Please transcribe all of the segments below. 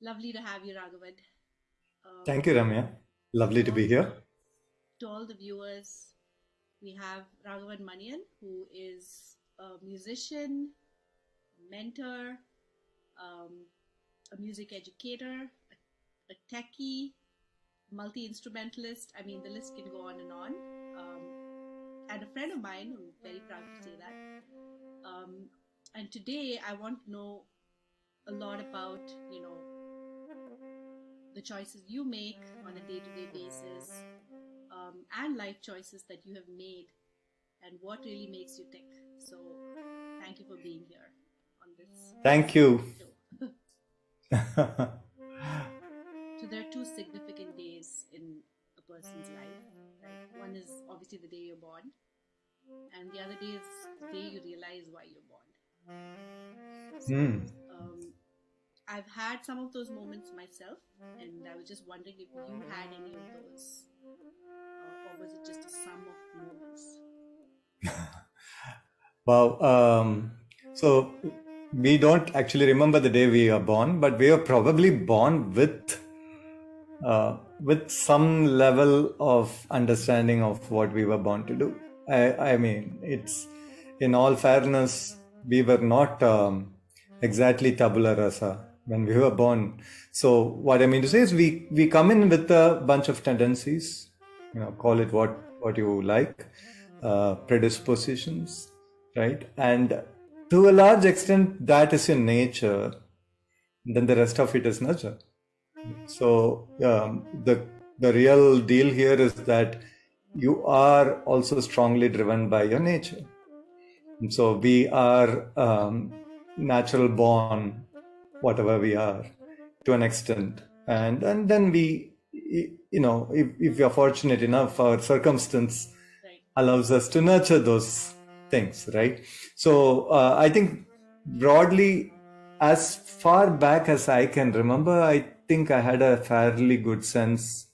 Lovely to have you, Ragavan. Thank you, Ramya. Lovely to be here. To all the viewers, we have Ragavan Manian, who is a musician, mentor, a music educator, a techie, multi-instrumentalist. I mean, the list can go on. And a friend of mine, I'm very proud to say that. And today I want to know a lot about, the choices you make on a day-to-day basis, and life choices that you have made, and what really makes you tick. So thank you for being here on this. Thank you. So there are two significant days in a person's life, right? One is obviously the day you're born, and the other day is the day you realize why you're born. So, I've had some of those moments myself, and I was just wondering if you had any of those, or was it just a sum of moments? Wow. So we don't actually remember the day we are born, but we are probably born with some level of understanding of what we were born to do. I mean, it's, in all fairness, we were not exactly tabula rasa when we were born. So what I mean to say is we come in with a bunch of tendencies, call it what you like, predispositions, right? And to a large extent, that is in nature. Then the rest of it is nurture. So the real deal here is that you are also strongly driven by your nature. And so we are natural born, whatever we are, to an extent, and then we, if we are fortunate enough, our circumstance allows us to nurture those things, right? So I think broadly, as far back as I can remember, I think I had a fairly good sense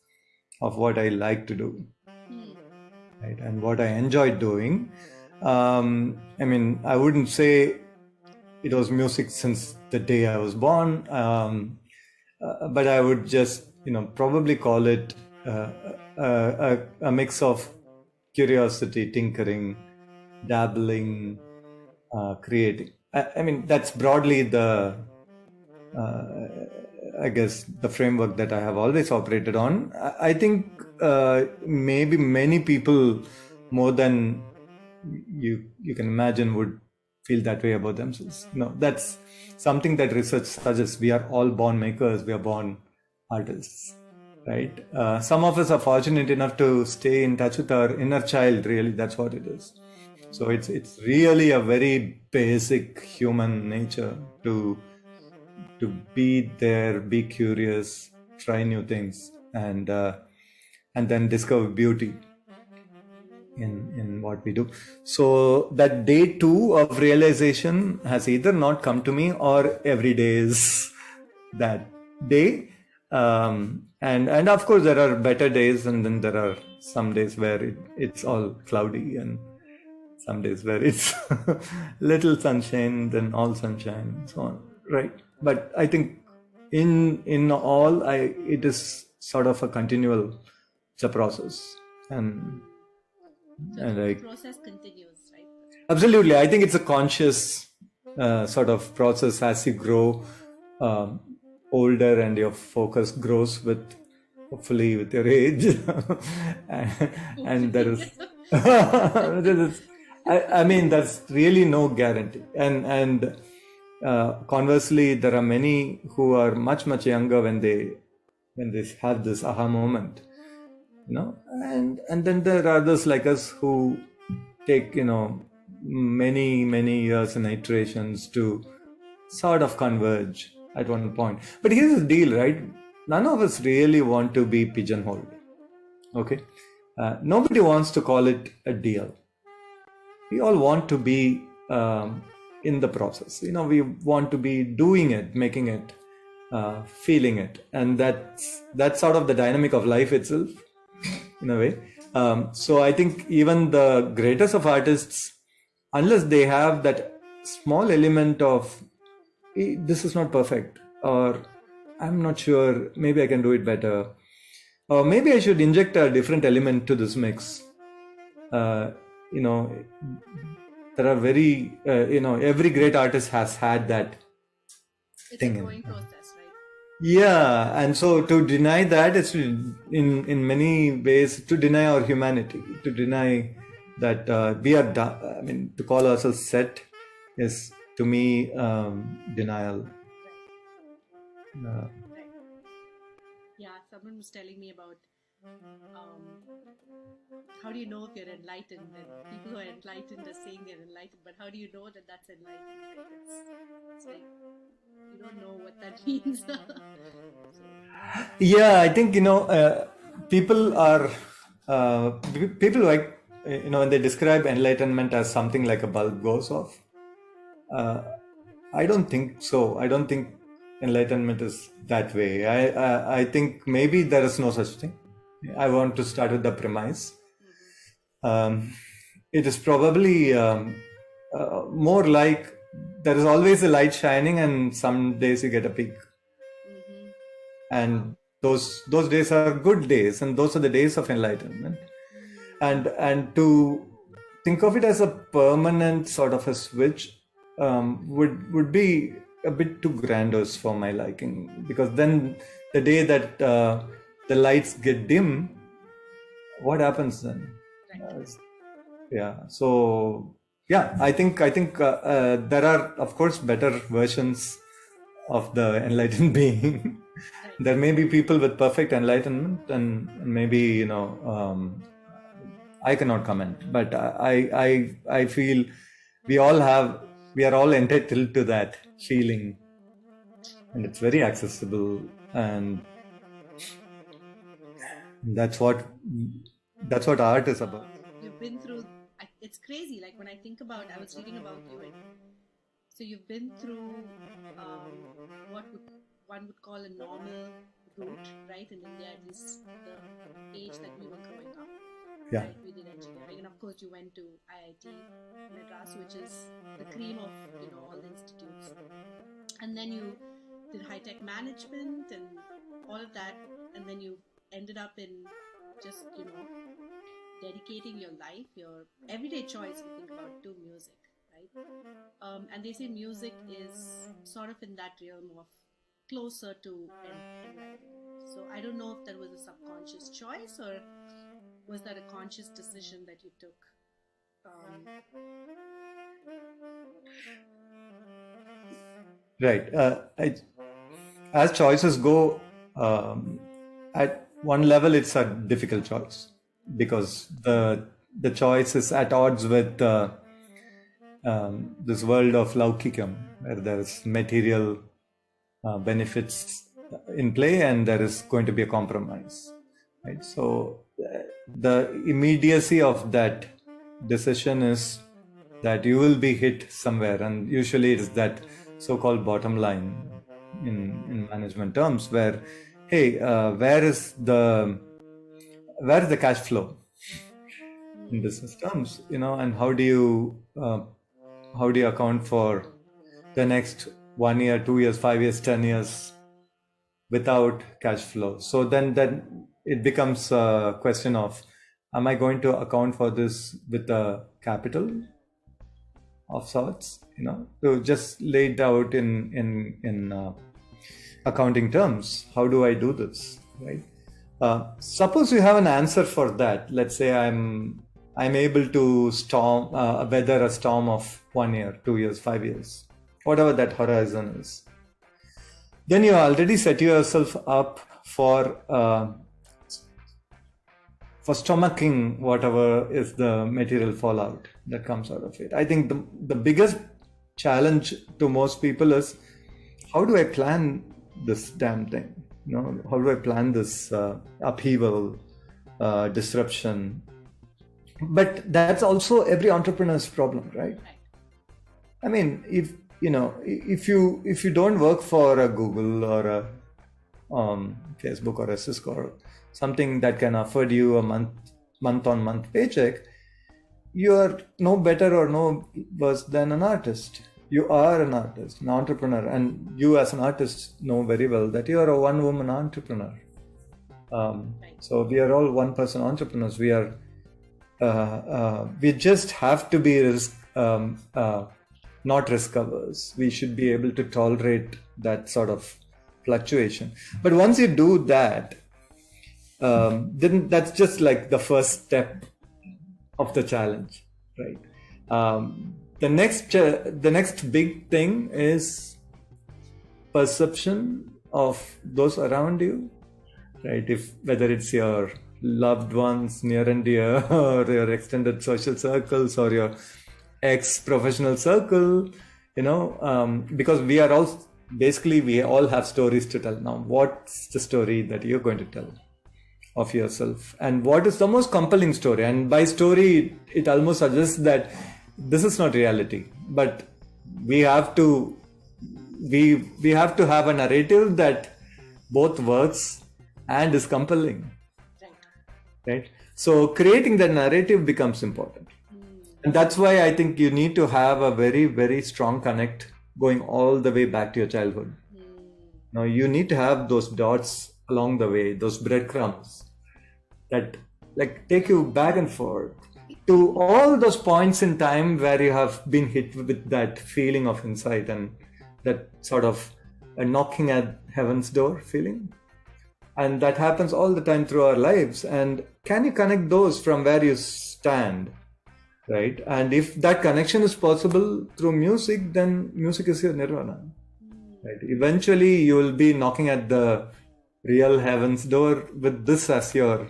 of what I like to do, right, and what I enjoyed doing. I mean, I wouldn't say it was music since the day I was born, but I would just, probably call it a mix of curiosity, tinkering, dabbling, creating. I mean, that's broadly I guess, the framework that I have always operated on. I think maybe many people, more than you can imagine, would feel that way about themselves. That's something that research suggests. We are all born makers. We are born artists, right? Some of us are fortunate enough to stay in touch with our inner child. Really, that's what it is. So it's really a very basic human nature to be there, be curious, try new things, and then discover beauty in what we do. So that day 2 of realization has either not come to me, or every day is that day. And of course there are better days, and then there are some days where it's all cloudy, and some days where it's little sunshine, then all sunshine, and so on, right? But I think in all, it is sort of a continual, it's a process, and the process continues, right? Absolutely. I think it's a conscious sort of process as you grow older, and your focus grows hopefully with your age. and there is I mean, there's really no guarantee, and conversely, there are many who are much younger when they have this aha moment, and then there are others like us who take many years and iterations to sort of converge at one point. But here's the deal, right? None of us really want to be pigeonholed. Okay, nobody wants to call it a deal. We all want to be in the process. We want to be doing it, making it, feeling it, and that's sort of the dynamic of life itself, in a way. So I think even the greatest of artists, unless they have that small element of this is not perfect, or I'm not sure, maybe I can do it better, or maybe I should inject a different element to this mix. You know, there are very, you know, every great artist has had that It's thing a growing process, right? Yeah, and so to deny that is in many ways to deny our humanity, to deny that we are, I mean, to call ourselves set is to me denial. Right. Yeah, someone was telling me about how do you know if you're enlightened? And people who are enlightened are saying they're enlightened, but how do you know that that's enlightened? It's like you don't know what that means. Yeah, I think, you know, people like, you know, when they describe enlightenment as something like a bulb goes off. I don't think so. I don't think enlightenment is that way. I think maybe there is no such thing. I want to start with the premise. It is probably more like there is always a light shining, and some days you get a peak. And those days are good days, and those are the days of enlightenment. And to think of it as a permanent sort of a switch would be a bit too grandiose for my liking, because then the day that the lights get dim, what happens then? So I think there are, of course, better versions of the enlightened being. There may be people with perfect enlightenment, and maybe, you know, I cannot comment, but I feel we are all entitled to that feeling, and it's very accessible, and that's what art is about. You've been through, it's crazy, like when I think about, I was reading about you, and so you've been through what one would call a normal route, right? In India, at least the age that we were growing up. Yeah. Right? We did engineering, and of course you went to IIT-Madras, which is the cream of, you know, all the institutes. And then you did high-tech management and all of that, and then you ended up in just, you know, dedicating your life, your everyday choice, you think about, to music, right? And they say music is sort of in that realm of closer to enlightenment. So I don't know if that was a subconscious choice, or was that a conscious decision that you took? Right. As choices go, at one level it's a difficult choice, because the choice is at odds with this world of laukikam, where there's material benefits in play, and there is going to be a compromise, right? So the immediacy of that decision is that you will be hit somewhere, and usually it is that so-called bottom line in management terms, where, hey, where is the cash flow in business terms, you know, and how do you account for the next 1 year, 2 years, 5 years, 10 years without cash flow? So then it becomes a question of, am I going to account for this with a capital of sorts, you know, to just lay it out in accounting terms? How do I do this, right? Suppose you have an answer for that. Let's say I'm able to weather a storm of 1 year, 2 years, 5 years, whatever that horizon is. Then you already set yourself up for stomaching whatever is the material fallout that comes out of it. I think the biggest challenge to most people is, how do I plan this damn thing? You know, how do I plan this upheaval, disruption? But that's also every entrepreneur's problem, right? I mean, if you don't work for a Google or a Facebook or a Cisco or something that can afford you a month-on-month paycheck, you are no better or no worse than an artist, You are an artist, an entrepreneur, and you as an artist know very well that you are a one-woman entrepreneur. So we are all one-person entrepreneurs. We are, we just have to be not risk averse. We should be able to tolerate that sort of fluctuation. But once you do that, then that's just like the first step of the challenge, right? The next big thing is perception of those around you, right? Whether it's your loved ones near and dear, or your extended social circles, or your ex-professional circle, because we all have stories to tell. Now, what's the story that you're going to tell of yourself, and what is the most compelling story? And by story, it almost suggests that this is not reality, but we have to have a narrative that both works and is compelling, right? So creating that narrative becomes important, and that's why I think you need to have a very, very strong connect going all the way back to your childhood. Now you need to have those dots along the way, those breadcrumbs that like take you back and forth to all those points in time where you have been hit with that feeling of insight and that sort of a knocking at heaven's door feeling. And that happens all the time through our lives. And can you connect those from where you stand, right? And if that connection is possible through music, then music is your nirvana, right? Eventually you will be knocking at the real heaven's door with this as your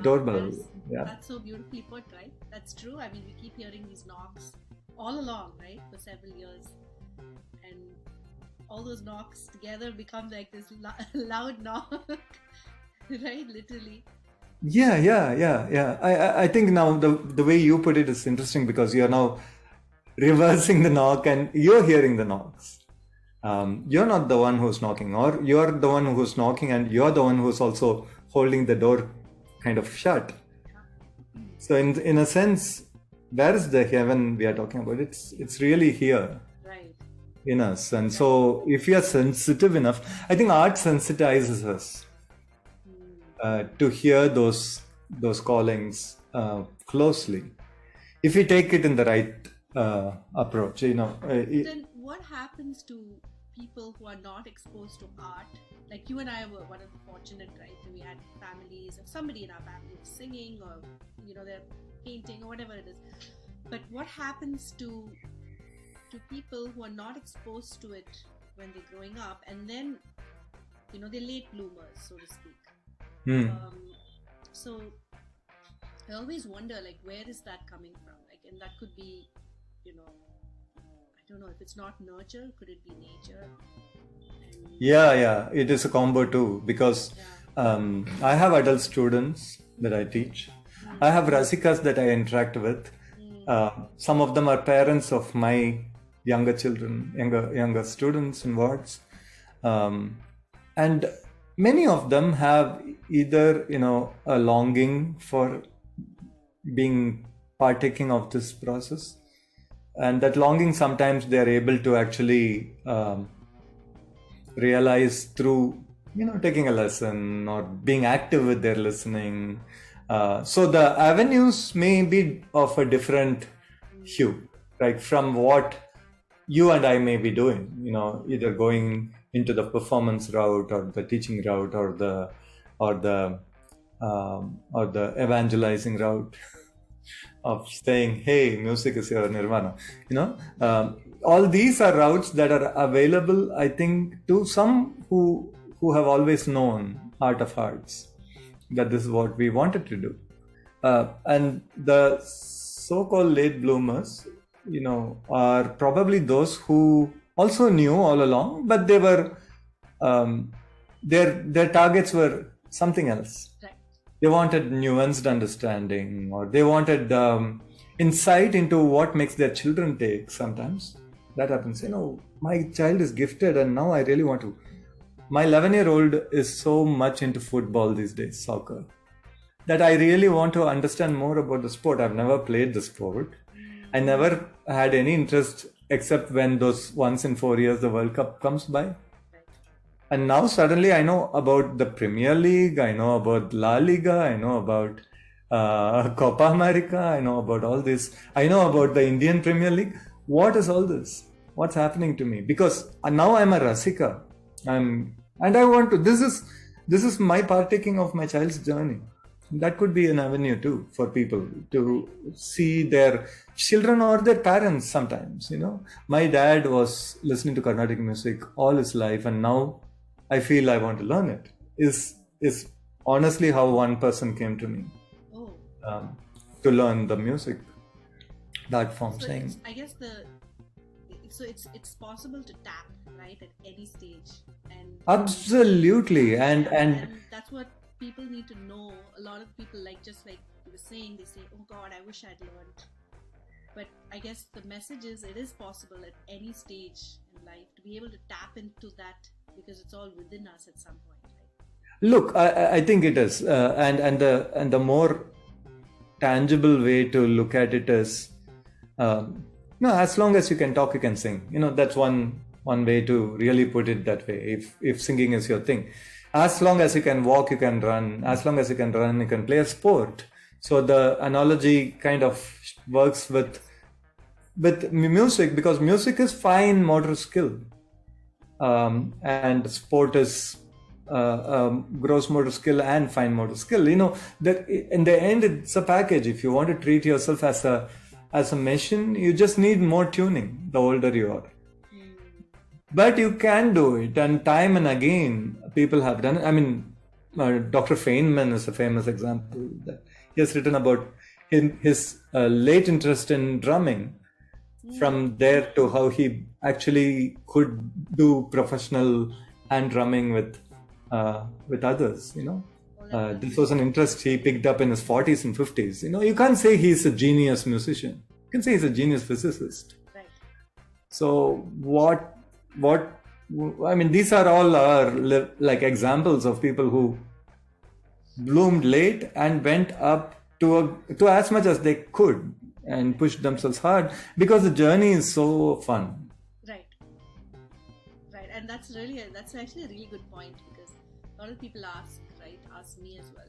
doorbell. Yeah. That's so beautifully put, right? That's true. I mean, we keep hearing these knocks all along, right? For several years. And all those knocks together become like this loud knock, right? Literally. Yeah. I think now the way you put it is interesting because you're now reversing the knock and you're hearing the knocks. You're not the one who's knocking, or you're the one who's knocking and you're the one who's also holding the door kind of shut. So in a sense, where is the heaven we are talking about? It's really here, right, in us. And so if you are sensitive enough, I think art sensitizes us to hear those callings closely. If we take it in the right approach, then what happens to people who are not exposed to art? Like you and I were one of the fortunate, right? We had families, or somebody in our family was singing, or they're painting, or whatever it is. But what happens to people who are not exposed to it when they're growing up, and then they're late bloomers, so to speak. So I always wonder, like, where is that coming from? Like, and that could be, I don't know, if it's not nurture, could it be nature? Yeah, it is a combo too, because I have adult students that I teach. I have rasikas that I interact with. Some of them are parents of my younger children, younger students in wards. And many of them have either, a longing for partaking of this process. And that longing, sometimes they are able to actually realize through, taking a lesson or being active with their listening. So the avenues may be of a different hue, right, from what you and I may be doing, either going into the performance route or the teaching route or the evangelizing route of saying, hey, music is your nirvana. All these are routes that are available, I think, to some who have always known heart of hearts, that this is what we wanted to do. And the so-called late bloomers, are probably those who also knew all along, but they were, their targets were something else. Right. They wanted nuanced understanding, or they wanted insight into what makes their children take sometimes. That happens. My child is gifted and now I really want to. My 11-year-old is so much into football these days, soccer, that I really want to understand more about the sport. I've never played the sport. I never had any interest except when those once in 4 years the World Cup comes by. Right. And now suddenly I know about the Premier League, I know about La Liga, I know about Copa America, I know about all this. I know about the Indian Premier League. What is all this? What's happening to me? Because now I'm a Rasika. And I want to, this is my partaking of my child's journey. That could be an avenue too for people to see their children or their parents sometimes, My dad was listening to Carnatic music all his life, and now I feel I want to learn it. Is honestly how one person came to me to learn the music, that form. So saying, I guess it's possible to tap, right, at any stage, and absolutely, and that's what people need to know. A lot of people, just like you were saying, they say, "Oh God, I wish I'd learned." But I guess the message is, it is possible at any stage in life to be able to tap into that, because it's all within us at some point, right? Look, I think it is, and the more tangible way to look at it is, as long as you can talk, you can sing. That's one way to really put it that way. If singing is your thing, as long as you can walk, you can run. As long as you can run, you can play a sport. So the analogy kind of works with music, because music is fine motor skill, and sport is gross motor skill and fine motor skill. That in the end, it's a package. If you want to treat yourself as a machine, you just need more tuning the older you are. But you can do it, and time and again people have done it. I mean, Dr. Feynman is a famous example. That he has written about his late interest in drumming, from there to how he actually could do professional hand drumming with others. This was an interest he picked up in his 40s and 50s. You can't say he's a genius musician. You can say he's a genius physicist. Right. So I mean, these are all like examples of people who bloomed late and went up to as much as they could and pushed themselves hard, because the journey is so fun. Right. And that's actually a really good point, because a lot of people ask me as well,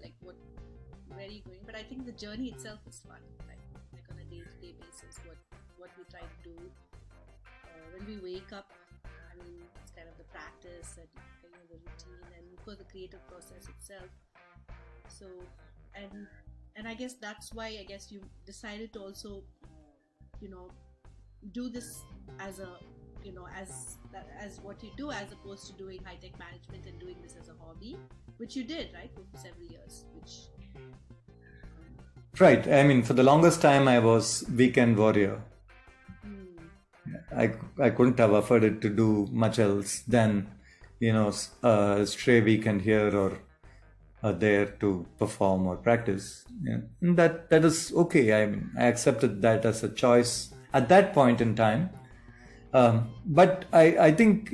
where are you going? But I think the journey itself is fun, right? Like on a day-to-day basis, what we try to do when we wake up. I mean, it's kind of the practice and the routine, and for the creative process itself. So, and I guess that's why you decided to also, do this as what you do, as opposed to doing high-tech management and doing this as a hobby, which you did, right, for several years. Right. I mean, for the longest time, I was weekend warrior. I couldn't have afforded to do much else than, a stray weekend here or there to perform or practice. And that is okay. I mean, I accepted that as a choice at that point in time. But I think,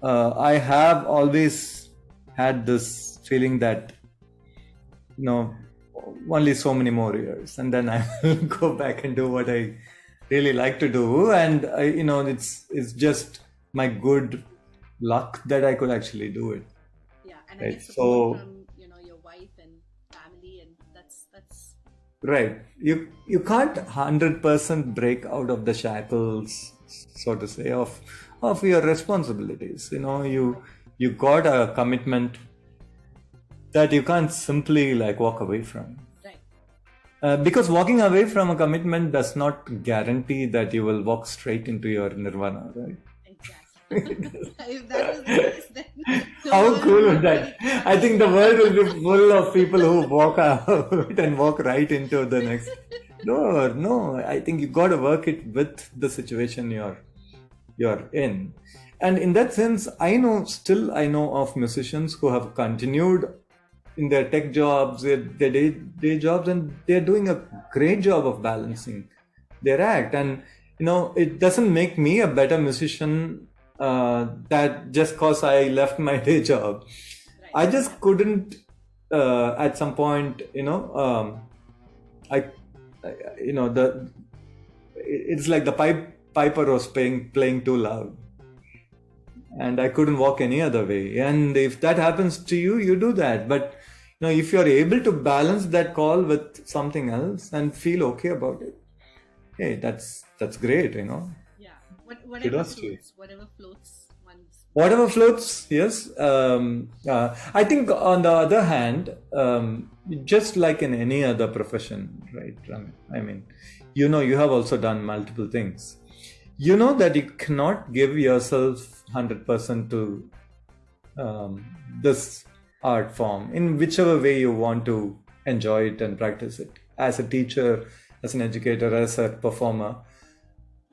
I have always had this feeling that, only so many more years, and then I will go back and do what I really like to do. And it's just my good luck that I could actually do it. Yeah, and I get support from your wife and family, and that's right. You can't 100% break out of the shackles, so to say, of your responsibilities. You got a commitment that you can't simply walk away from. Right. Because walking away from a commitment does not guarantee that you will walk straight into your nirvana, right? Exactly. If that was the case, then how cool would that? I think the world will be full of people who walk out and walk right into the next. No. I think you got to work it with the situation you're in, and in that sense, I know of musicians who have continued in their tech jobs, their day jobs, and they're doing a great job of balancing their act. And it doesn't make me a better musician that just cause I left my day job. Right. I just couldn't at some point, it's like the pipe piper was playing too loud. And I couldn't walk any other way. And if that happens to you, you do that. But if you're able to balance that call with something else and feel okay about it, hey, that's great, Yeah. Whatever floats. Whatever floats, yes. I think on the other hand, just like in any other profession, right? I mean, you have also done multiple things. You know that you cannot give yourself 100% to this art form in whichever way you want to enjoy it and practice it. As a teacher, as an educator, as a performer,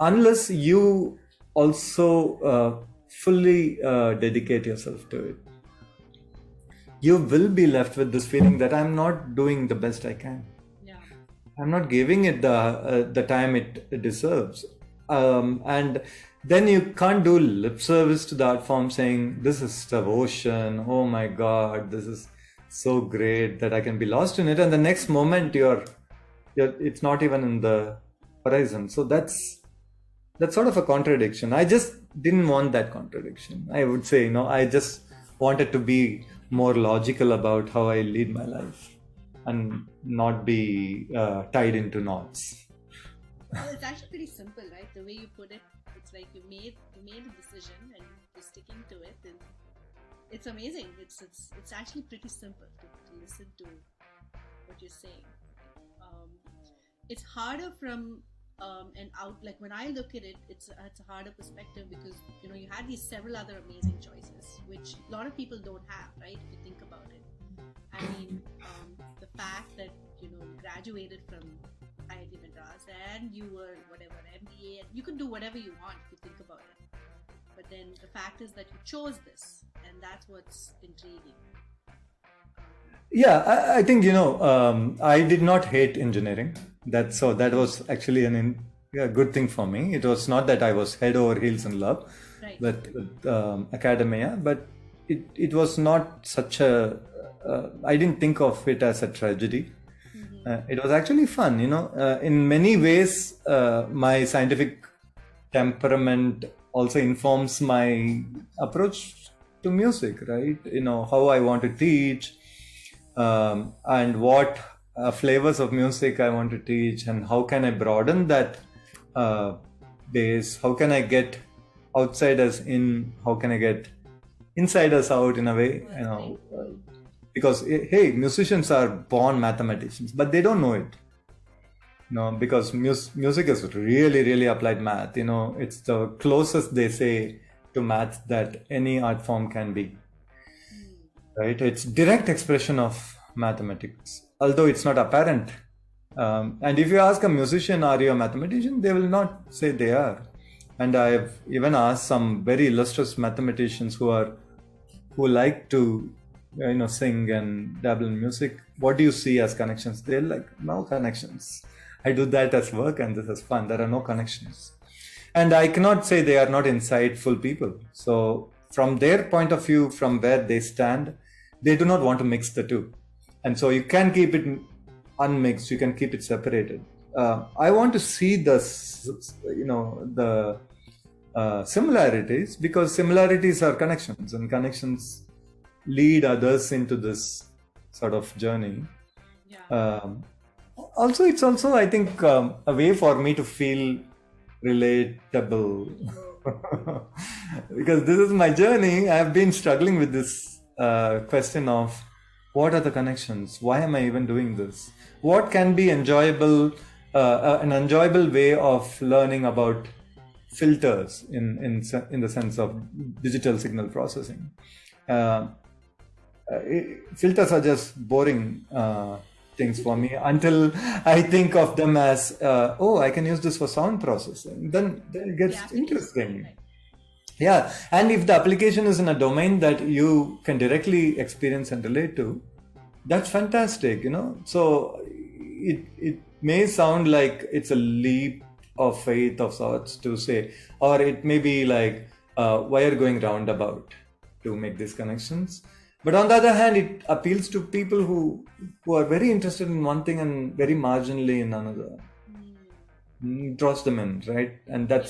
unless you also fully dedicate yourself to it, you will be left with this feeling that I'm not doing the best I can. Yeah. I'm not giving it the time it deserves. And then you can't do lip service to the art form saying, this is devotion, oh my God, this is so great that I can be lost in it. And the next moment it's not even in the horizon. So that's sort of a contradiction. I just didn't want that contradiction. I would say, I just wanted to be more logical about how I lead my life and not be tied into knots. Well, it's actually pretty simple, right? The way you put it, it's like you made a decision and you're sticking to it, and it's amazing. It's actually pretty simple to listen to what you're saying. It's harder from an out, like when I look at it, it's a harder perspective because you had these several other amazing choices, which a lot of people don't have, right? If you think about it, I mean, the fact that you graduated from IIT-Madras and you were whatever MBA, and you could do whatever you want if you think about it. But then the fact is that you chose this, and that's what's intriguing. Yeah, I think I did not hate engineering. That was actually a good thing for me. It was not that I was head over heels in love with academia, but it was not such a. I didn't think of it as a tragedy. It was actually fun, in many ways. My scientific temperament also informs my approach to music, right? How I want to teach, and what flavors of music I want to teach, and how can I broaden that base? How can I get outsiders in? How can I get insiders out in a way? Because hey, musicians are born mathematicians, but they don't know it. Because music is really, really applied math. It's the closest they say to math that any art form can be. Right? It's direct expression of mathematics, although it's not apparent. And if you ask a musician, are you a mathematician? They will not say they are. And I've even asked some very illustrious mathematicians who like to sing and dabble in music, what do you see as connections? They're like, no connections. I do that as work and this is fun. There are no connections. And I cannot say they are not insightful people. So from their point of view, from where they stand, they do not want to mix the two. And so you can keep it unmixed, you can keep it separated. I want to see the similarities, because similarities are connections, and connections lead others into this sort of journey. Yeah. It's also I think a way for me to feel relatable because this is my journey. I have been struggling with this question of what are the connections? Why am I even doing this? What can be enjoyable, an enjoyable way of learning about filters in the sense of digital signal processing? Filters are just boring things for me until I think of them as, I can use this for sound processing. Then it gets interesting. Yeah, and if the application is in a domain that you can directly experience and relate to, that's fantastic, So it may sound like it's a leap of faith of sorts to say, or it may be like, why are you going roundabout to make these connections? But on the other hand, it appeals to people who are very interested in one thing and very marginally in another. draws them in, right? And that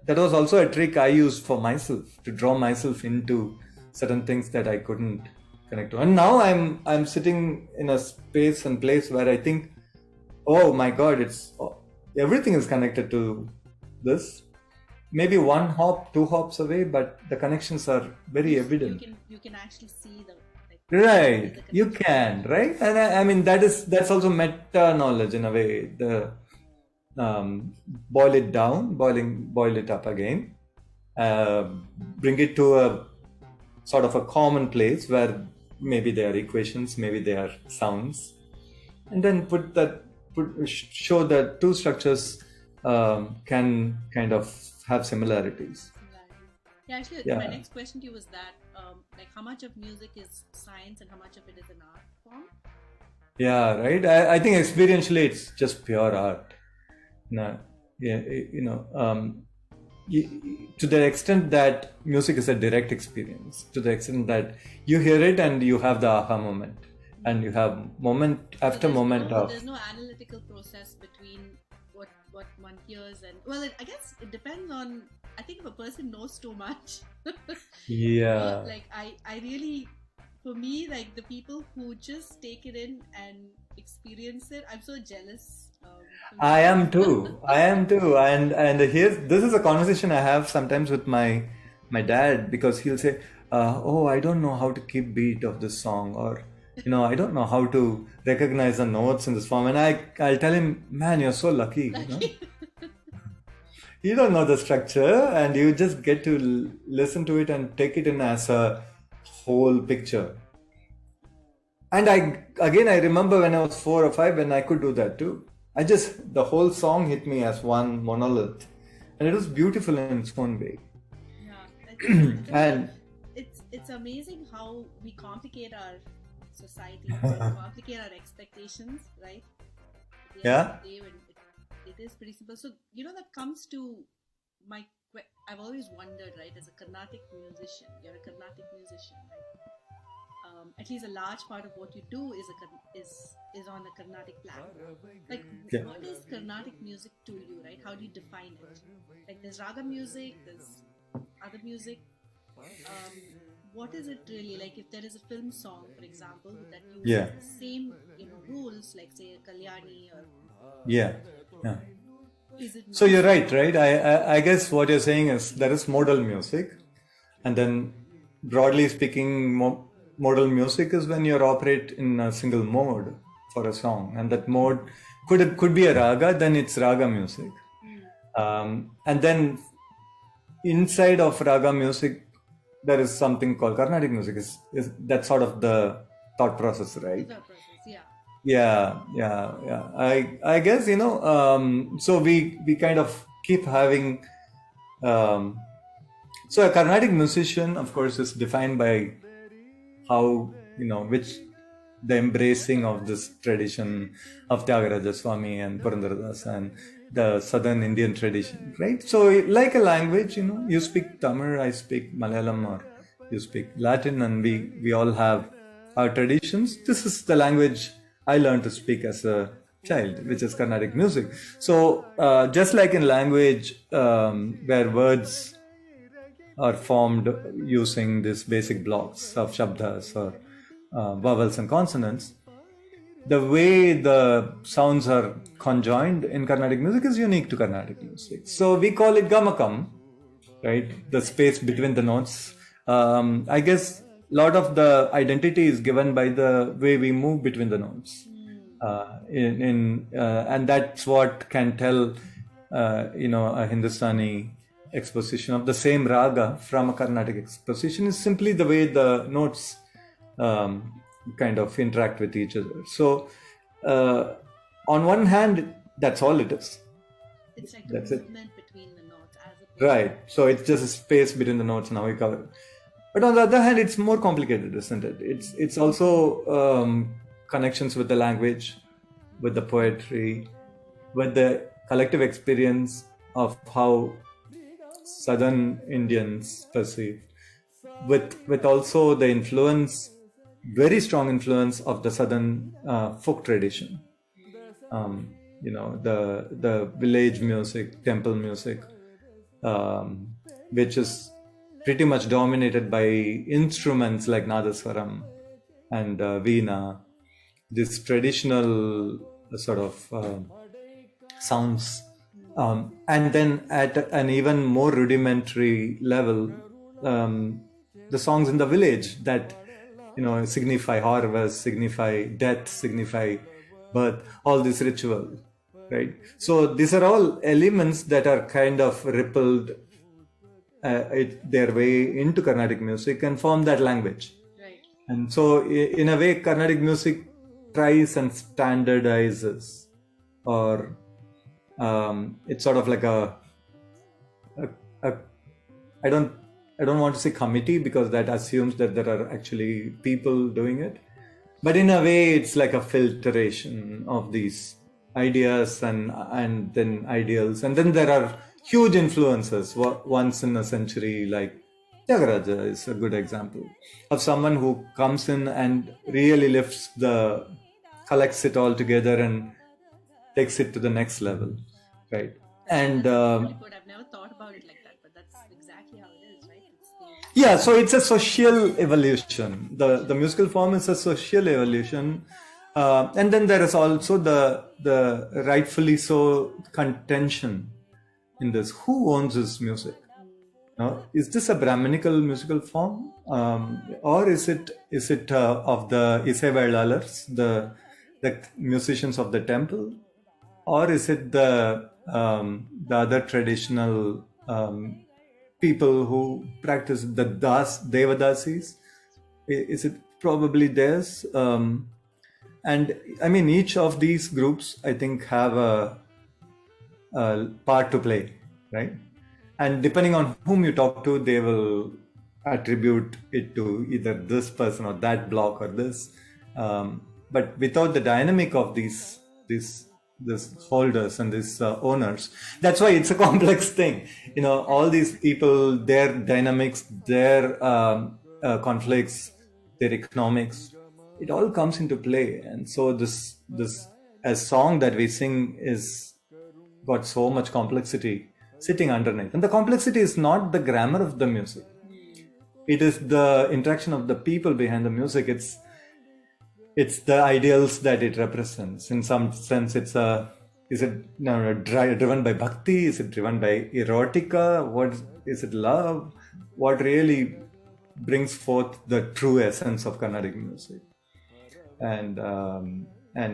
was also a trick I used for myself to draw myself into certain things that I couldn't connect to. And now I'm sitting in a space and place where I think, oh my God, everything is connected to this. Maybe 1 hop, 2 hops away, but the connections are very evident. You can actually see the right. You can, right? And I mean that's also meta knowledge in a way. The boil it down, boil it up again, bring it to a sort of a common place where maybe they are equations, maybe they are sounds, and then show that two structures can kind of have similarities. Yeah, actually, my next question to you was that, like, how much of music is science and how much of it is an art form? Yeah, right. I think experientially it's just pure art. No, yeah, to the extent that music is a direct experience, to the extent that you hear it and you have the aha moment, and you have moment after moment of. There's no analytical process between what one hears and I guess it depends on. I think if a person knows too much. Yeah. Like I really, for me, like the people who just take it in and experience it, I'm so jealous. I am too. And this is a conversation I have sometimes with my dad, because he'll say, "Oh, I don't know how to keep beat of this song," or I don't know how to recognize the notes in this form. And I'll tell him, "Man, you're so lucky." You don't know the structure, and you just get to listen to it and take it in as a whole picture. And I remember when I was 4 or 5 when I could do that too. The whole song hit me as one monolith, and it was beautiful in its own way. Yeah, and it's amazing how we complicate our society, complicate our expectations, right? Yeah. It is pretty simple. So that comes to I've always wondered, right? As a Carnatic musician, you're a Carnatic musician, right? At least a large part of what you do is on the Carnatic plan. Like, what is Carnatic music to you, right? How do you define it? Like, there's raga music, there's other music. What is it really? Like, if there is a film song, for example, that uses the same rules, like say a Kalyani or So you're right? I guess what you're saying is there is modal music, and then broadly speaking, modal music is when you operate in a single mode for a song, and that mode could be a raga, then it's raga music. And then inside of raga music, there is something called Carnatic music. Is that sort of the thought process, right? Yeah. I guess so we kind of keep having. So a Carnatic musician, of course, is defined by how the embracing of this tradition of Tyagaraja Swami and Purandaras and the southern Indian tradition, right? So like a language, you speak Tamil, I speak Malayalam, or you speak Latin, and we all have our traditions. This is the language I learned to speak as a child, which is Carnatic music. So just like in language, where words are formed using these basic blocks of shabdas or vowels and consonants, the way the sounds are conjoined in Carnatic music is unique to Carnatic music. So we call it gamakam, right? The space between the notes. I guess a lot of the identity is given by the way we move between the notes. And that's what can tell, a Hindustani exposition of the same raga from a Carnatic exposition is simply the way the notes kind of interact with each other. So on one hand, that's all it is. It's like the movement between the notes. Right. So it's just a space between the notes and how we cover it. But on the other hand, it's more complicated, isn't it? It's also connections with the language, with the poetry, with the collective experience of how Southern Indians perceive, with also the influence, very strong influence of the Southern folk tradition. the village music, temple music, which is pretty much dominated by instruments like nadaswaram and veena, this traditional sort of sounds. And then at an even more rudimentary level, the songs in the village that signify harvest, signify death, signify birth, all this ritual, right? So these are all elements that are kind of rippled their way into Carnatic music and form that language. Right. And so in a way, Carnatic music tries and standardizes, or it's sort of like I don't want to say committee, because that assumes that there are actually people doing it. But in a way, it's like a filtration of these ideas and then ideals. And then there are huge influences once in a century, like Tyagaraja is a good example of someone who comes in and really collects it all together and takes it to the next level, right? And Really good. I've never thought about it like that, but that's exactly how it is, right? yeah, so it's a social evolution. The musical form is a social evolution, and then there is also the rightfully so contention in this: who owns this music? Is this a Brahminical musical form, or is it of the Isaivalalars, the musicians of the temple, or is it the other traditional people who practice the Devadasis? Is it probably theirs? And I mean, each of these groups, I think, have a part to play, right? And depending on whom you talk to, they will attribute it to either this person or that block or this. But without the dynamic of these holders and these owners, that's why it's a complex thing. All these people, their dynamics, their conflicts, their economics, it all comes into play. And so this a song that we sing is got so much complexity sitting underneath. And the complexity is not the grammar of the music. It is the interaction of the people behind the music. It's the ideals that it represents. In some sense, is it driven by bhakti? Is it driven by erotica? What is it? Love? What really brings forth the true essence of Carnatic music? And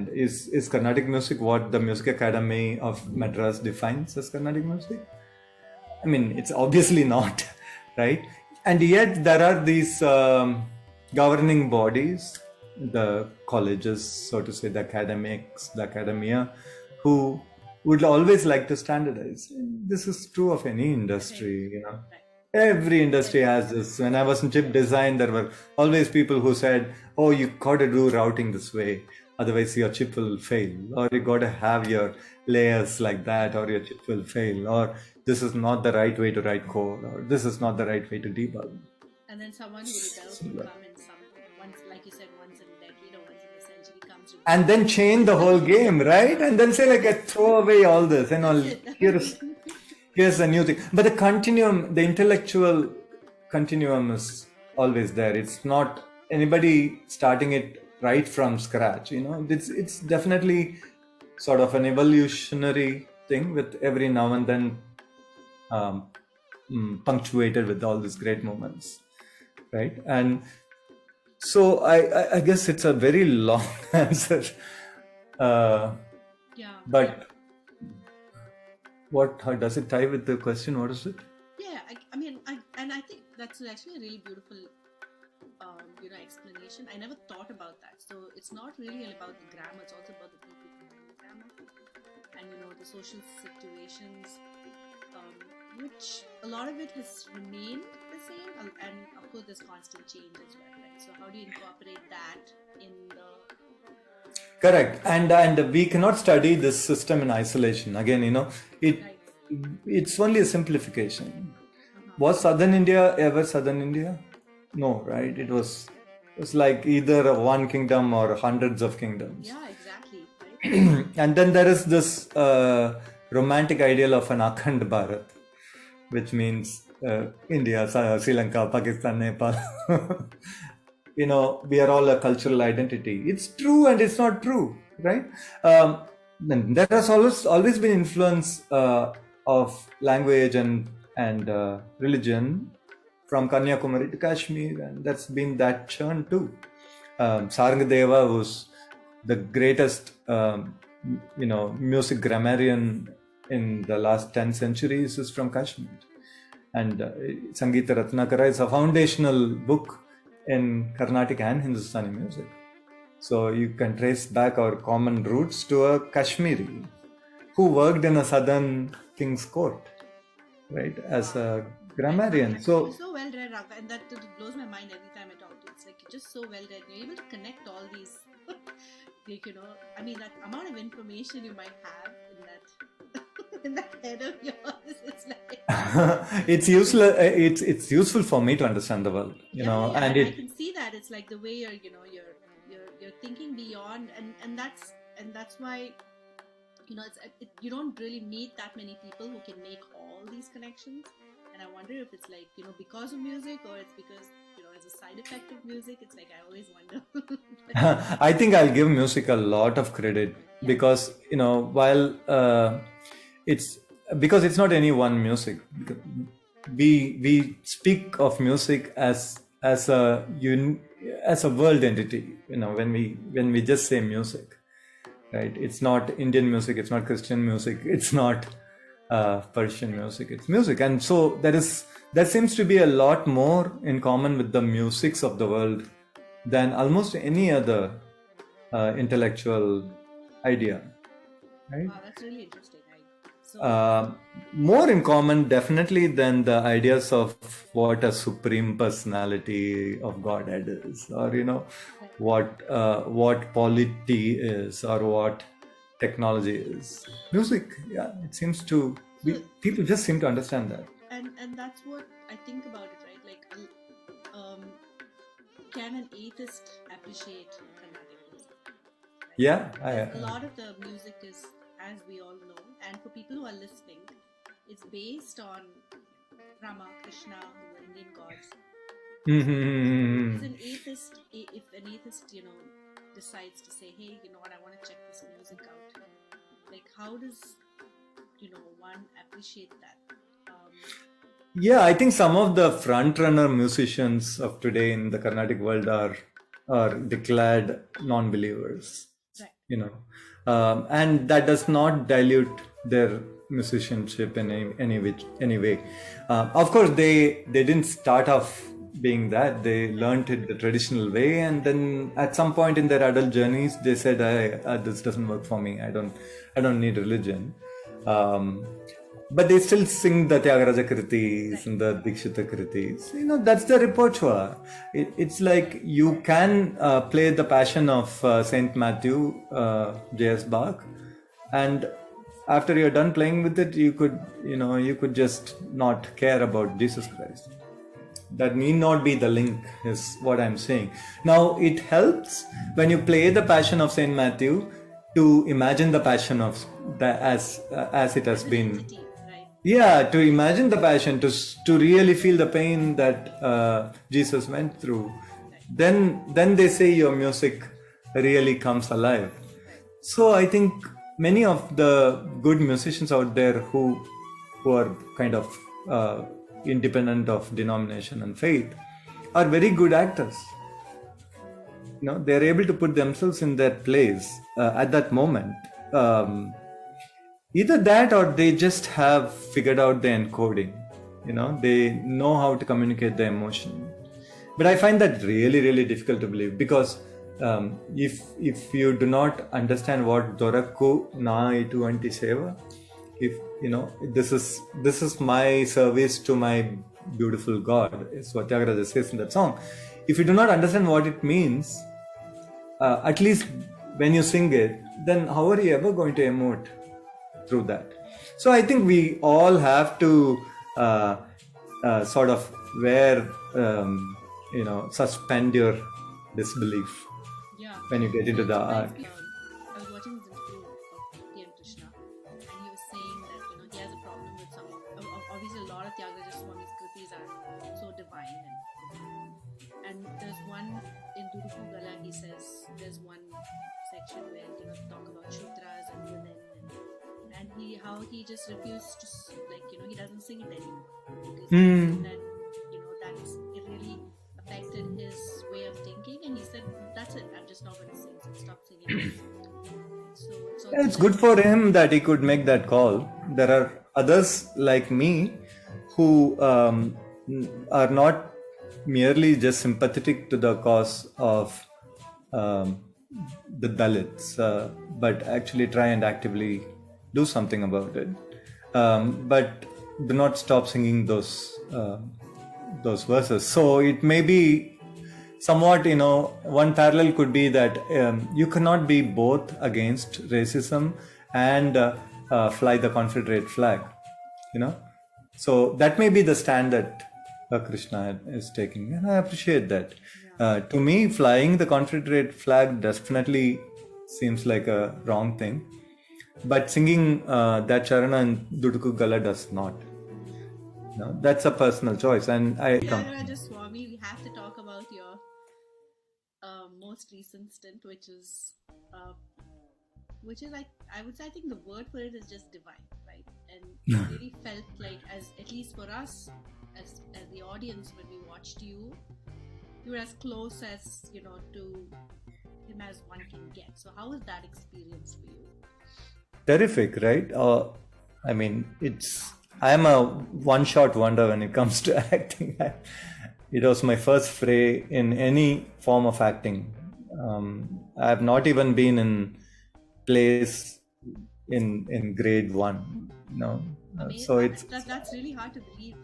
is Carnatic music what the Music Academy of Madras defines as Carnatic music? I mean, it's obviously not, right? And yet there are these governing bodies, the colleges, so to say, the academics, the academia, who would always like to standardize. This is true of any industry, Every industry has this. When I was in chip design, there were always people who said, oh, you got to do routing this way, otherwise your chip will fail, or you got to have your layers like that, or your chip will fail, or this is not the right way to write code, or this is not the right way to debug. And then someone who rebels will come in once, like you said, once in a decade or once in a century comes and then change the whole game, right? And then say like, throw away all this and all. Here's a new thing. But the continuum, the intellectual continuum is always there. It's not anybody starting it right from scratch. It's definitely sort of an evolutionary thing, with every now and then punctuated with all these great moments, right? And so I guess it's a very long answer. But how does it tie with the question? What is it? Yeah, I think that's actually a really beautiful explanation. I never thought about that. So it's not really about the grammar, it's also about the people behind the grammar. And the social situations, which a lot of it has remained the same, and of course there's constant change as well, right? So how do you incorporate that in the... Correct. And we cannot study this system in isolation. Again, it's only a simplification. Was Southern India ever Southern India? No, right? It was like either one kingdom or hundreds of kingdoms. Yeah, exactly. Right? And then there is this romantic ideal of an Akhand Bharat, which means India, Sri Lanka, Pakistan, Nepal. We are all a cultural identity. It's true and it's not true, right? Then there has always been influence of language and religion from Kanyakumari to Kashmir, and that's been that churn too. Sarangadeva was the greatest, music grammarian in the last 10 centuries is from Kashmir. And Sangeeta Ratnakara is a foundational book in Carnatic and Hindustani music. So you can trace back our common roots to a Kashmiri who worked in a southern king's court, right, as a grammarian. So well read, Raghav, and that blows my mind every time I talk to you. It's like you're just so well read. You're able to connect all these, that amount of information you might have in that head of yours. It's like it's useful. It's useful for me to understand the world, and I can see that it's like the way you're thinking beyond, and that's why you don't really meet that many people who can make all these connections. And I wonder if it's like because of music, or it's because as a side effect of music. It's like I always wonder. I think I'll give music a lot of credit because while it's not any one music. We speak of music as a world entity. When we just say music, right? It's not Indian music. It's not Christian music. It's not Persian music. It's music, and so there seems to be a lot more in common with the musics of the world than almost any other intellectual idea, right? Wow, that's really interesting. More in common definitely than the ideas of what a supreme personality of Godhead is, or what polity is, or what technology is. Music, it seems to be, people just seem to understand that. And that's what I think about it, right? Like, can an atheist appreciate Carnatic music? Right? Yeah. A lot of the music is, as we all know, and for people who are listening, it's based on Rama, Krishna, who are Indian gods. Mm-hmm. If an atheist, decides to say, hey, what, I want to check this music out. Like, how does, one appreciate that? I think some of the front-runner musicians of today in the Carnatic world are declared non-believers. Right. And that does not dilute their musicianship in any way. Of course, they didn't start off being that. They learned it the traditional way, and then at some point in their adult journeys, they said, "This doesn't work for me. I don't need religion." But they still sing the Tyagaraja kritis and the Dikshita kritis. That's the repertoire. It's like you can play the Passion of Saint Matthew, J.S. Bach, and after you're done playing with it, you could just not care about Jesus Christ. That need not be the link, is what I'm saying. Now, it helps when you play the Passion of Saint Matthew to imagine the Passion of as it has been. Yeah, to imagine the Passion, to really feel the pain that Jesus went through. Then they say your music really comes alive. So I think many of the good musicians out there who are kind of independent of denomination and faith are very good actors. They're able to put themselves in their place at that moment. Either that, or they just have figured out the encoding. They know how to communicate the emotion. But I find that really, really difficult to believe, because if you do not understand what Dorakku na ituvanti seva, if this is my service to my beautiful God, is what Tyagaraja says in that song. If you do not understand what it means, at least when you sing it, then how are you ever going to emote through that? So I think we all have to sort of suspend your disbelief when you get into the art. I was watching this interview Tyagaraja Swami's kritis are so divine. And there's one in Duduku Gala, he says, there's one section where, talk about Shudras and women and how he just refused to, he doesn't sing it anymore. Because he said that, it really affected his way of thinking, and he said, that's it, I'm just not going to sing, so stop singing. So it's good for him that he could make that call. There are others like me who are not merely just sympathetic to the cause of the Dalits, but actually try and actively do something about it. But do not stop singing those verses. So it may be somewhat, one parallel could be that you cannot be both against racism and fly the Confederate flag, So that may be the stand that Krishna is taking, and I appreciate that. To me, flying the Confederate flag definitely seems like a wrong thing, but singing that Charana in Duduku Gala does not. That's a personal choice, and Tyagaraja Swami, we have to talk about your most recent stint, which is like, I would say, I think the word for it is just divine, right? And it really felt like, as at least for us, as the audience, when we watched you were as close as to him as one can get. So how was that experience for you? Terrific, right? I am a one-shot wonder when it comes to acting. It was my first fray in any form of acting. I have not even been in plays in grade 1. So that's really hard to believe.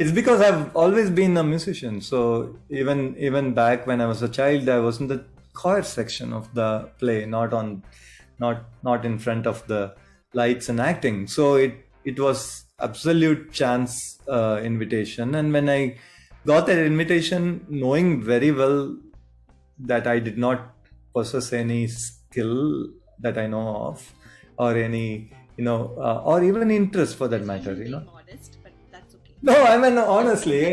It's because I've always been a musician. So even back when I was a child, I was in the choir section of the play, not in front of the lights and acting. So it was absolute chance invitation, and when I got that invitation, knowing very well that I did not possess any skill that I know of, or any or even interest for that matter, modest, but that's okay. No, honestly,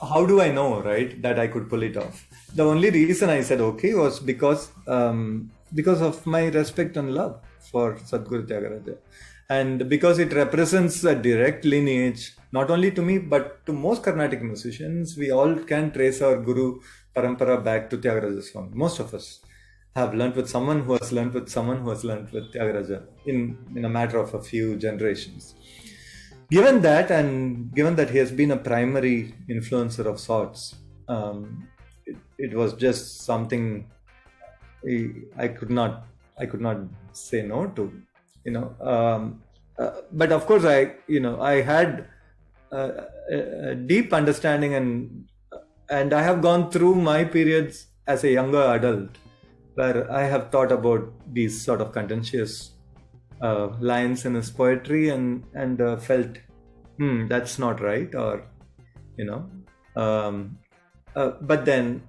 how do I know, right, that I could pull it off? The only reason I said okay was because of my respect and love for Sadhguru Tyagaraja. And because it represents a direct lineage, not only to me, but to most Carnatic musicians. We all can trace our Guru Parampara back to Tyagaraja Swami. Most of us have learnt with someone who has learnt with someone who has learnt with Tyagaraja in a matter of a few generations. Given that, and given that he has been a primary influencer of sorts, it was just something I could not say no to. But of course I had a deep understanding, and I have gone through my periods as a younger adult where I have thought about these sort of contentious lines in his poetry and felt that's not right, or but then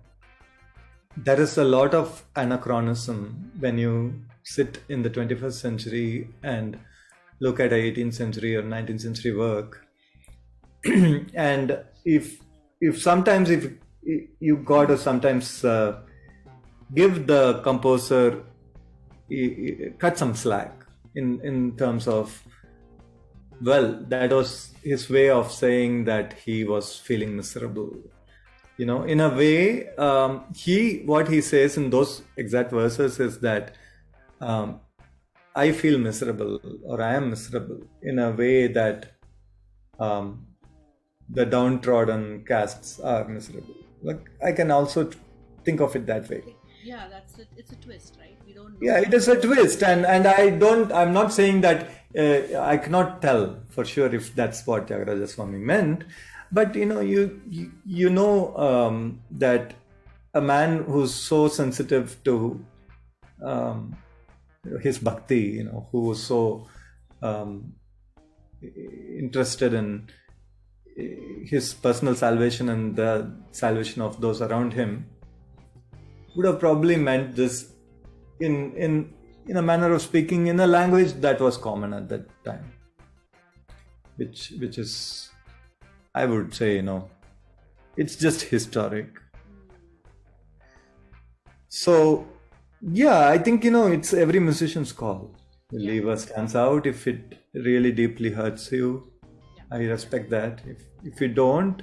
there is a lot of anachronism when you sit in the 21st century and look at 18th century or 19th century work. And if sometimes you got to sometimes give the composer cut some slack in terms of, well, that was his way of saying that he was feeling miserable. In a way, what he says in those exact verses is that I feel miserable, or I am miserable, in a way that the downtrodden castes are miserable. Like, I can also think of it that way. Yeah, it's a twist, right? We don't know. Yeah, it is a twist, and I'm not saying that I cannot tell for sure if that's what Tyagaraja Swami meant, but you know that a man who's so sensitive to his bhakti, who was so interested in his personal salvation and the salvation of those around him, would have probably meant this in a manner of speaking in a language that was common at that time. which is, I would say, it's just historic. So yeah, I think it's every musician's call. The lever stands out if it really deeply hurts you. I respect that. If you don't,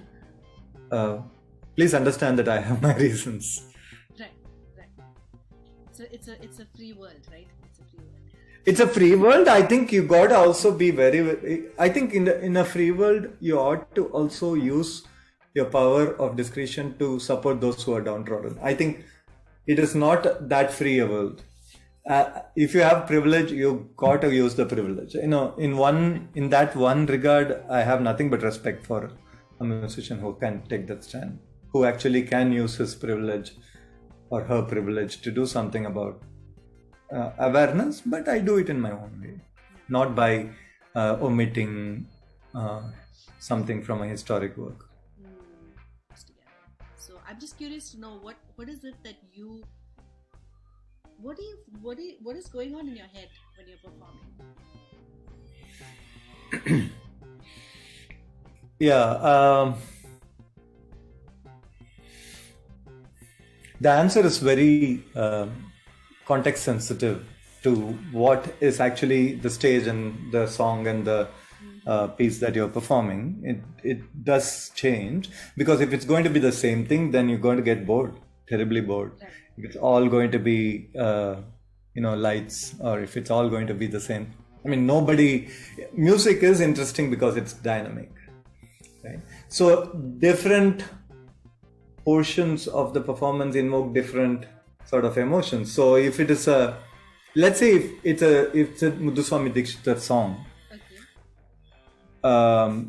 please understand that I have my reasons. Right. So it's a free world, right? It's a free world. I think you got to also be very. I think in a free world, you ought to also use your power of discretion to support those who are downtrodden. I think it is not that free a world. If you have privilege, you got to use the privilege. In that one regard, I have nothing but respect for a musician who can take that stand, who actually can use his privilege or her privilege to do something about awareness. But I do it in my own way, not by omitting something from a historic work. So I'm just curious to know what is it that you. What is going on in your head when you're performing? The answer is very context sensitive to what is actually the stage and the song and the piece that you're performing. It does change, because if it's going to be the same thing, then you're going to get bored, terribly bored. Right. If it's all going to be lights, or if it's all going to be the same. I mean, music is interesting because it's dynamic, right? So different portions of the performance invoke different sort of emotions. So if it is let's say if it's a Muthuswami Dikshithar song,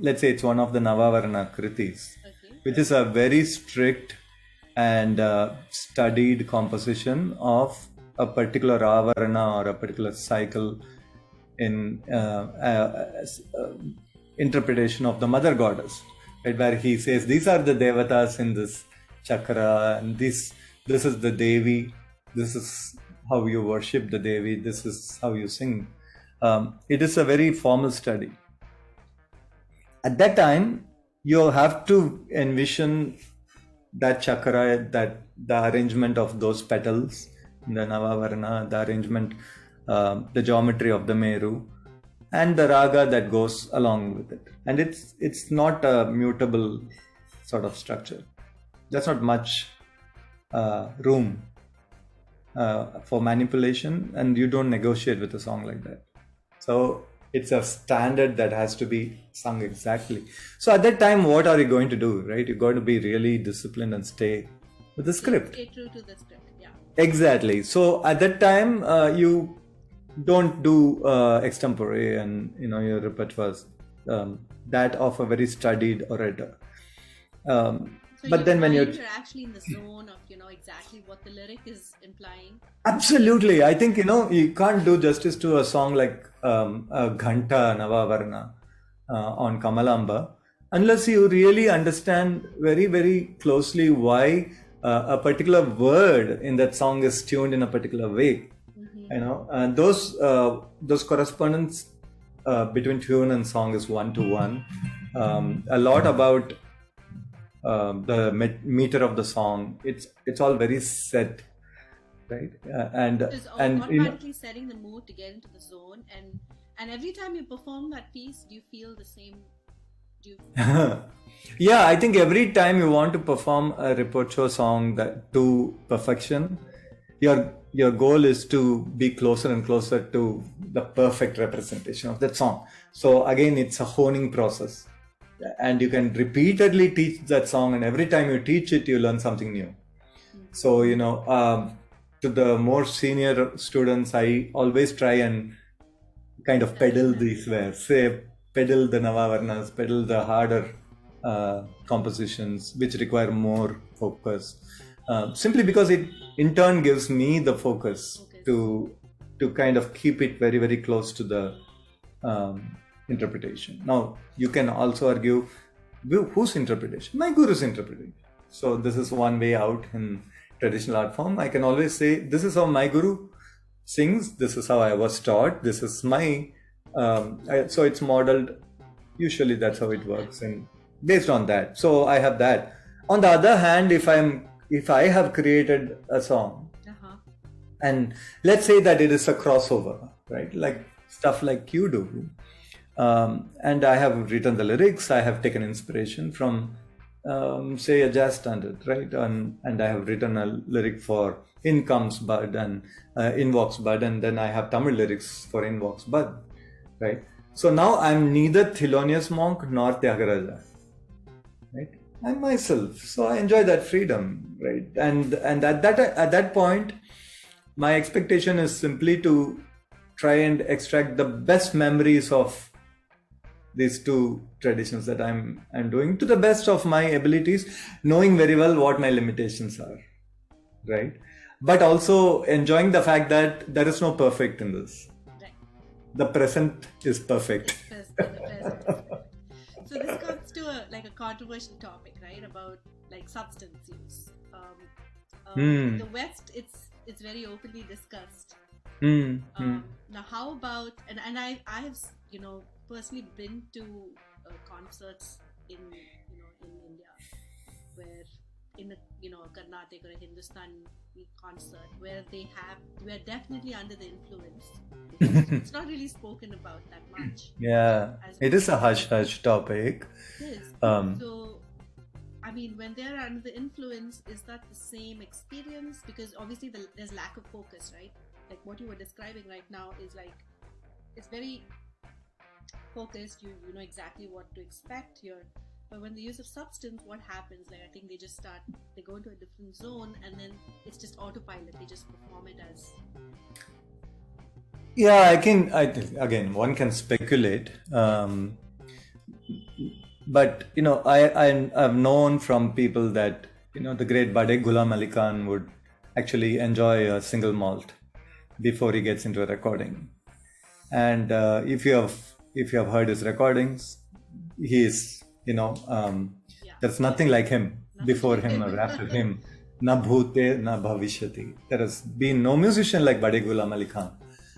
let's say it's one of the Navavarana Kritis, which is a very strict and studied composition of a particular avarana or a particular cycle in interpretation of the mother goddess, right? Where he says these are the devatas in this chakra, and this is the Devi, this is how you worship the Devi, this is how you sing. It is a very formal study. At that time, you have to envision that chakra, that the arrangement of those petals, the Navavarana, the arrangement, the geometry of the Meru, and the raga that goes along with it. And it's not a mutable sort of structure. There's not much room for manipulation, and you don't negotiate with a song like that. So it's a standard that has to be sung exactly. So at that time, what are you going to do, right? You got to be really disciplined and stay with the script. Stay true to the script, yeah. Exactly. So at that time, you don't do extempore and your repertoires that of a very studied orator. But then when you're actually in the zone of exactly what the lyric is implying. Absolutely. I think you can't do justice to a song like a Ghanta Navavarana on Kamalamba unless you really understand very, very closely why a particular word in that song is tuned in a particular way. And those correspondence between tune and song is 1-to-1. A lot about the meter of the song. It's all very set, right? And automatically setting the mood to get into the zone. And every time you perform that piece, do you feel the same? Yeah, I think every time you want to perform a repertoire song to perfection, your goal is to be closer and closer to the perfect representation of that song. So again, it's a honing process. And you can repeatedly teach that song, and every time you teach it, you learn something new. So, to the more senior students, I always try and kind of peddle these ways. Say, peddle the Navavarnas, peddle the harder compositions, which require more focus. Simply because it, in turn, gives me the focus to kind of keep it very, very close to the interpretation. Now, you can also argue, whose interpretation? My guru's interpretation. So this is one way out in traditional art form. I can always say, this is how my guru sings, this is how I was taught, this is my so it's modeled Usually that's how it works, and based on that. So I have that. On the other hand, if I have created a song, and let's say that it is a crossover, right? Like stuff like you do. And I have written the lyrics, I have taken inspiration from, say, a jazz standard, right? And I have written a lyric for In Comes Bud and In Walks Bud, and then I have Tamil lyrics for In Walks Bud, right? So now I'm neither Thelonious Monk nor Tyagaraja, right? I'm myself, so I enjoy that freedom, right? And at that point, my expectation is simply to try and extract the best memories of these two traditions that I'm doing to the best of my abilities, knowing very well what my limitations are, right? But also enjoying the fact that there is no perfect in this. Right. The present is perfect. The present is perfect. So this comes to a controversial topic, right? About like substance use. In the West, it's very openly discussed. Now, how about and I have personally been to concerts in India where in a Carnatic or a Hindustani concert where we're definitely under the influence. It's not really spoken about that much. Yeah, it is a hush topic. It is. So, I mean, when they're under the influence, is that the same experience? Because obviously there's lack of focus, right? Like what you were describing right now is like, it's very focused, you know exactly what to expect here. But when the use of substance, what happens? Like I think they go into a different zone and then it's just autopilot. They just perform it as... Yeah, again, one can speculate. But, I've known from people that, the great Bade Ghulam Ali Khan would actually enjoy a single malt before he gets into a recording. And if you have heard his recordings, he is, there's nothing like him before him or after him. Na bhute, na bhavishyati. There has been no musician like Bade Ghulam Ali Khan.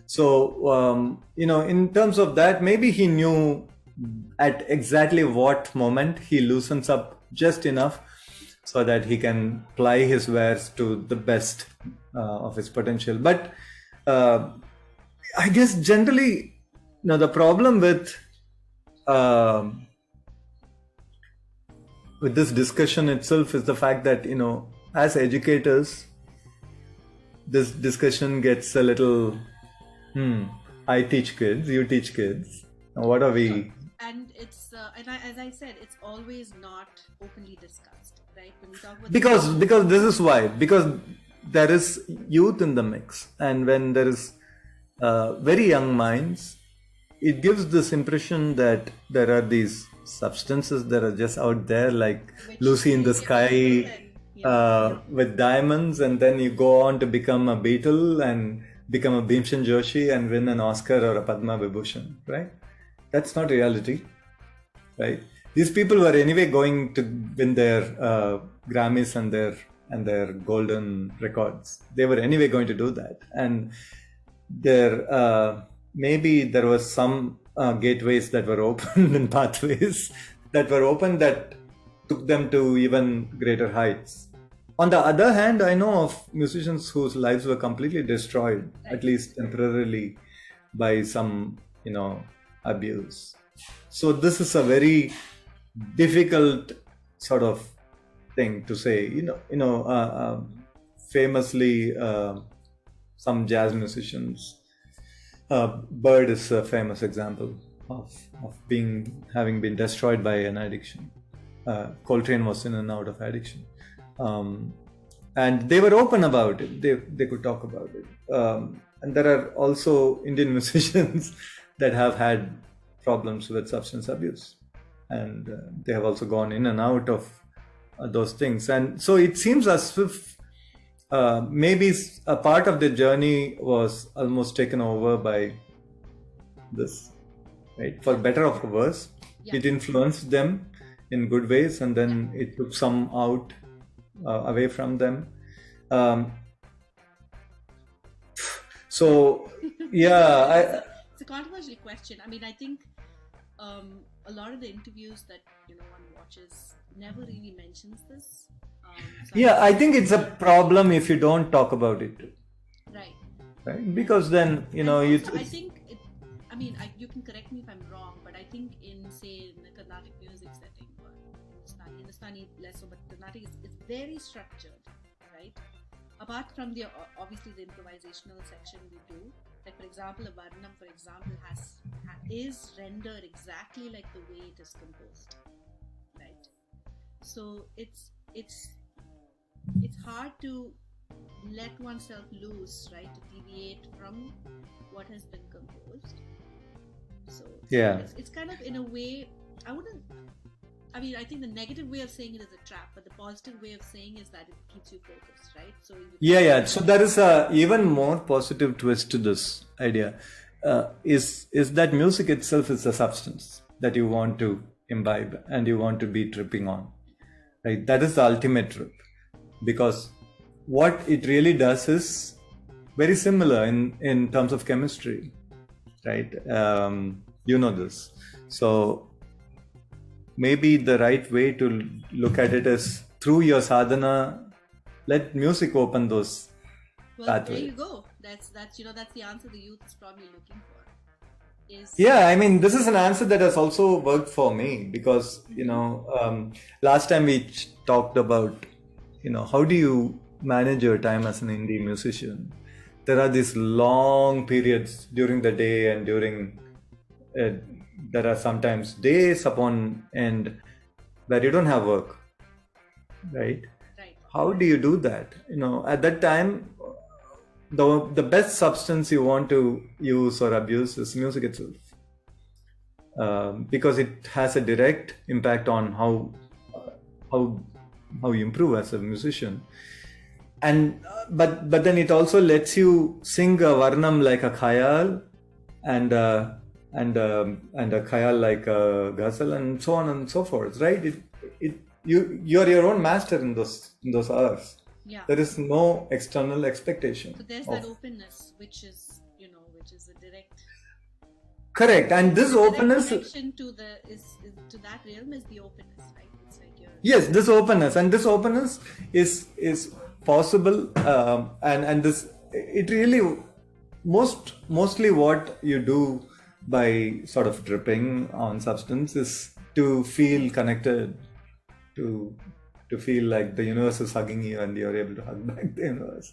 So, in terms of that, maybe he knew at exactly what moment he loosens up just enough so that he can ply his wares to the best of his potential. But I guess generally, the problem with this discussion itself is the fact that, as educators, this discussion gets a little, I teach kids, you teach kids. What are we? And it's, as I said, it's always not openly discussed, right? When we talk about because this is why. Because there is youth in the mix, and when there is very young minds, it gives this impression that there are these substances that are just out there, like Lucy in the Sky with diamonds, and then you go on to become a Beatle and become a Bhimshan Joshi and win an Oscar or a Padma Vibhushan, right? That's not reality, right? These people were anyway going to win their Grammys and their golden records. They were anyway going to do that, and maybe there was some gateways that were open and pathways that were open that took them to even greater heights. On the other hand, I know of musicians whose lives were completely destroyed, at least temporarily, by some, abuse. So this is a very difficult sort of thing to say. Famously, some jazz musicians, Bird is a famous example of having been destroyed by an addiction. Coltrane was in and out of addiction. And they were open about it. They could talk about it. And there are also Indian musicians that have had problems with substance abuse. And they have also gone in and out of those things. And so it seems as if maybe a part of the journey was almost taken over by this, right? For better or for worse. Yeah. It influenced them in good ways, and then it took some out away from them. So, yeah. It's a controversial question. I mean, I think a lot of the interviews that one watches never really mentions this. Yeah, I think it's a problem if you don't talk about it. Right. Right? Because then, I think you can correct me if I'm wrong, but I think in the Carnatic music setting, or in Hindustani less so, but Carnatic is very structured, right? Apart from obviously the improvisational section we do, like for example, a varnam, for example, is rendered exactly like the way it is composed, right? So it's hard to let oneself loose, right, to deviate from what has been composed. So yeah, it's kind of, in a way, I think the negative way of saying it is a trap, but the positive way of saying is that it keeps you focused, right? So so there is a even more positive twist to this idea. Is that music itself is a substance that you want to imbibe and you want to be tripping on, right? That is the ultimate trip, because what it really does is very similar in terms of chemistry, right? This. So maybe the right way to look at it is through your sadhana, let music open those pathways. There you go. That's the answer the youth is probably looking for. This is an answer that has also worked for me, because last time we talked about how do you manage your time as an indie musician. There are these long periods during the day, and there are sometimes days upon end where you don't have work, right? How do you do that? At that time, the best substance you want to use or abuse is music itself, because it has a direct impact on how you improve as a musician. And but then it also lets you sing a varnam like a khayal, and a khayal like a ghazal, and so on and so forth, right? You're your own master in those hours. Yeah. There is no external expectation. So there's that openness, which is a direct. Correct, and this openness connection to that realm is the openness, right? It's like yes, this openness is possible, and this it really mostly what you do by sort of dripping on substance is to feel connected, to feel like the universe is hugging you and you're able to hug back the universe.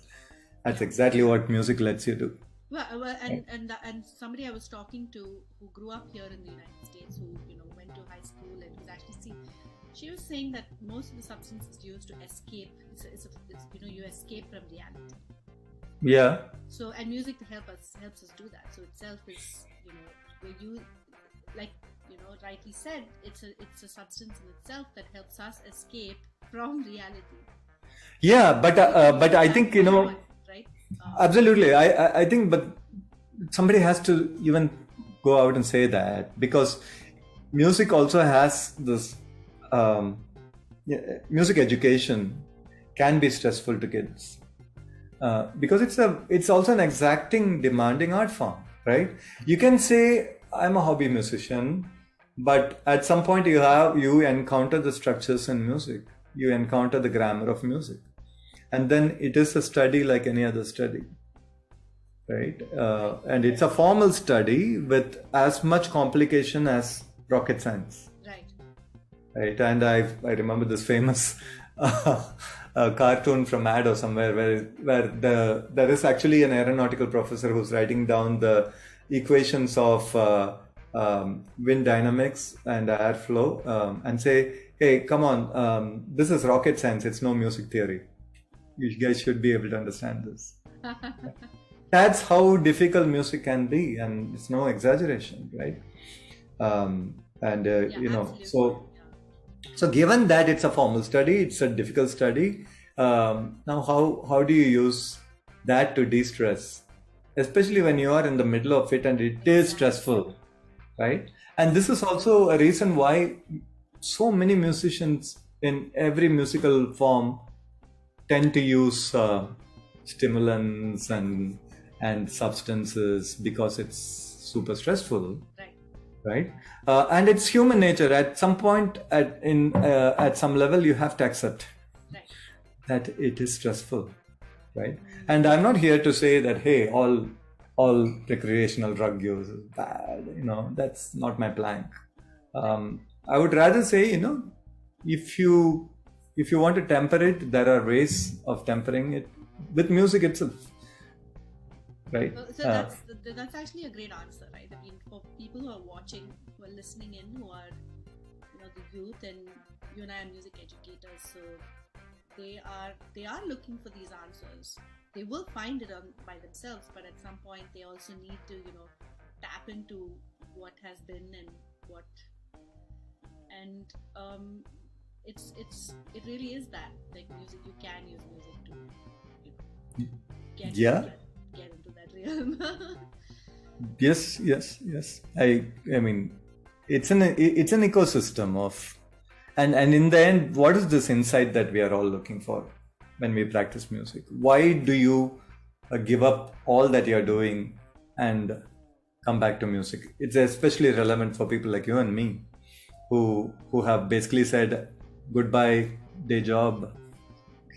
That's exactly what music lets you do. Well, and somebody I was talking to who grew up here in the United States, who went to high school and was actually she was saying that most of the substances used to escape. It's you escape from reality. Yeah. So, and music helps us do that. So itself is where you, like rightly said, it's a substance in itself that helps us escape from reality. Yeah, but I think right? Absolutely. I think, but somebody has to even go out and say that, because music also has this music education can be stressful to kids, because it's also an exacting, demanding art form, right? You can say I'm a hobby musician, but at some point you encounter the structures in music, you encounter the grammar of music, and then it is a study like any other study, right? And it's a formal study with as much complication as rocket science. Right, and I remember this famous cartoon from Mad or somewhere where there is actually an aeronautical professor who's writing down the equations of wind dynamics and airflow, and say, hey, come on, this is rocket science, it's no music theory. You guys should be able to understand this. That's how difficult music can be, and it's no exaggeration, right? So given that it's a formal study, it's a difficult study, now how do you use that to de-stress, especially when you are in the middle of it and it is stressful, right? And this is also a reason why so many musicians in every musical form tend to use stimulants and substances, because it's super stressful. Right. right? And it's human nature. At some point, at some level, you have to accept Right. that it is stressful, right? And I'm not here to say that, hey, all recreational drug use is bad. That's not my plank. I would rather say, if you want to temper it, there are ways of tempering it with music itself, right? So that's actually a great answer, right? I mean, for people who are watching, who are listening in, who are the youth, and you and I are music educators, so they are looking for these answers. They will find it by themselves, but at some point they also need to tap into what has been and what, and it really is that, like, music, you can use music to get into that realm. Yes. I mean, it's an ecosystem of, and in the end, what is this insight that we are all looking for when we practice music? Why do you give up all that you're doing and come back to music? It's especially relevant for people like you and me, who have basically said goodbye day job,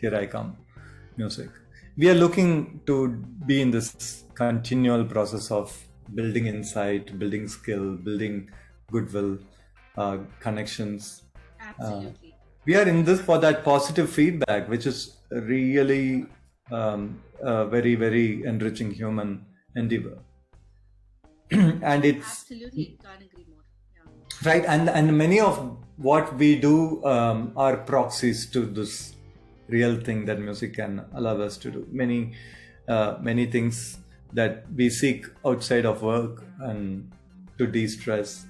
here I come, music. We are looking to be in this continual process of building insight, building skill, building goodwill, connections. Absolutely. We are in this for that positive feedback, which is really a very, very enriching human endeavor. And it's absolutely, can't agree more. Right, and many of what we do are proxies to this real thing that music can allow us to do. Many things that we seek outside of work and to de-stress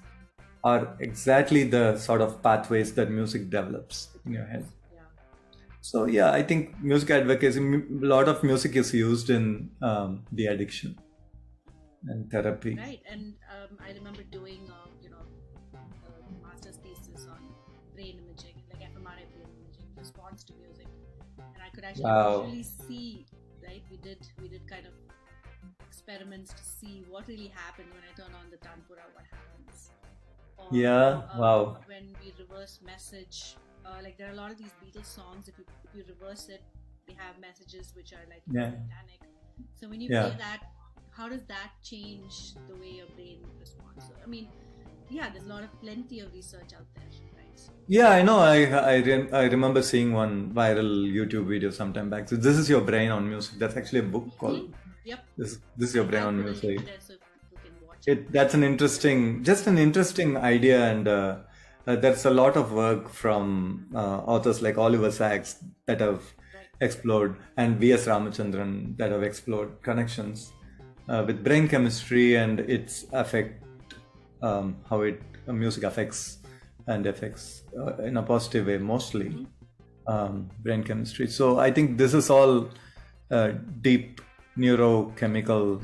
are exactly the sort of pathways that music develops in your head. Yeah. So yeah, I think music advocacy, a lot of music is used in the addiction and therapy. Right, and I remember doing master's thesis on brain imaging, like fMRI brain imaging, response to music, and I could actually visually see, right? We did kind of experiments to see what really happened when I turn on the tanpura, what happens. Or, when we reverse message, like there are a lot of these Beatles songs, if you reverse it, they have messages which are like satanic. So when you play that, how does that change the way your brain responds? So, I mean, there's plenty of research out there, right? So, yeah, I know. I remember seeing one viral YouTube video sometime back. So this is your brain on music. That's actually a book called. Yep. This is your brain on music. So people can watch it. That's an interesting idea, and there's a lot of work from authors like Oliver Sacks that have explored, and V.S. Ramachandran that have explored connections with brain chemistry and its effect, how music affects in a positive way, mostly brain chemistry. So I think this is all deep neurochemical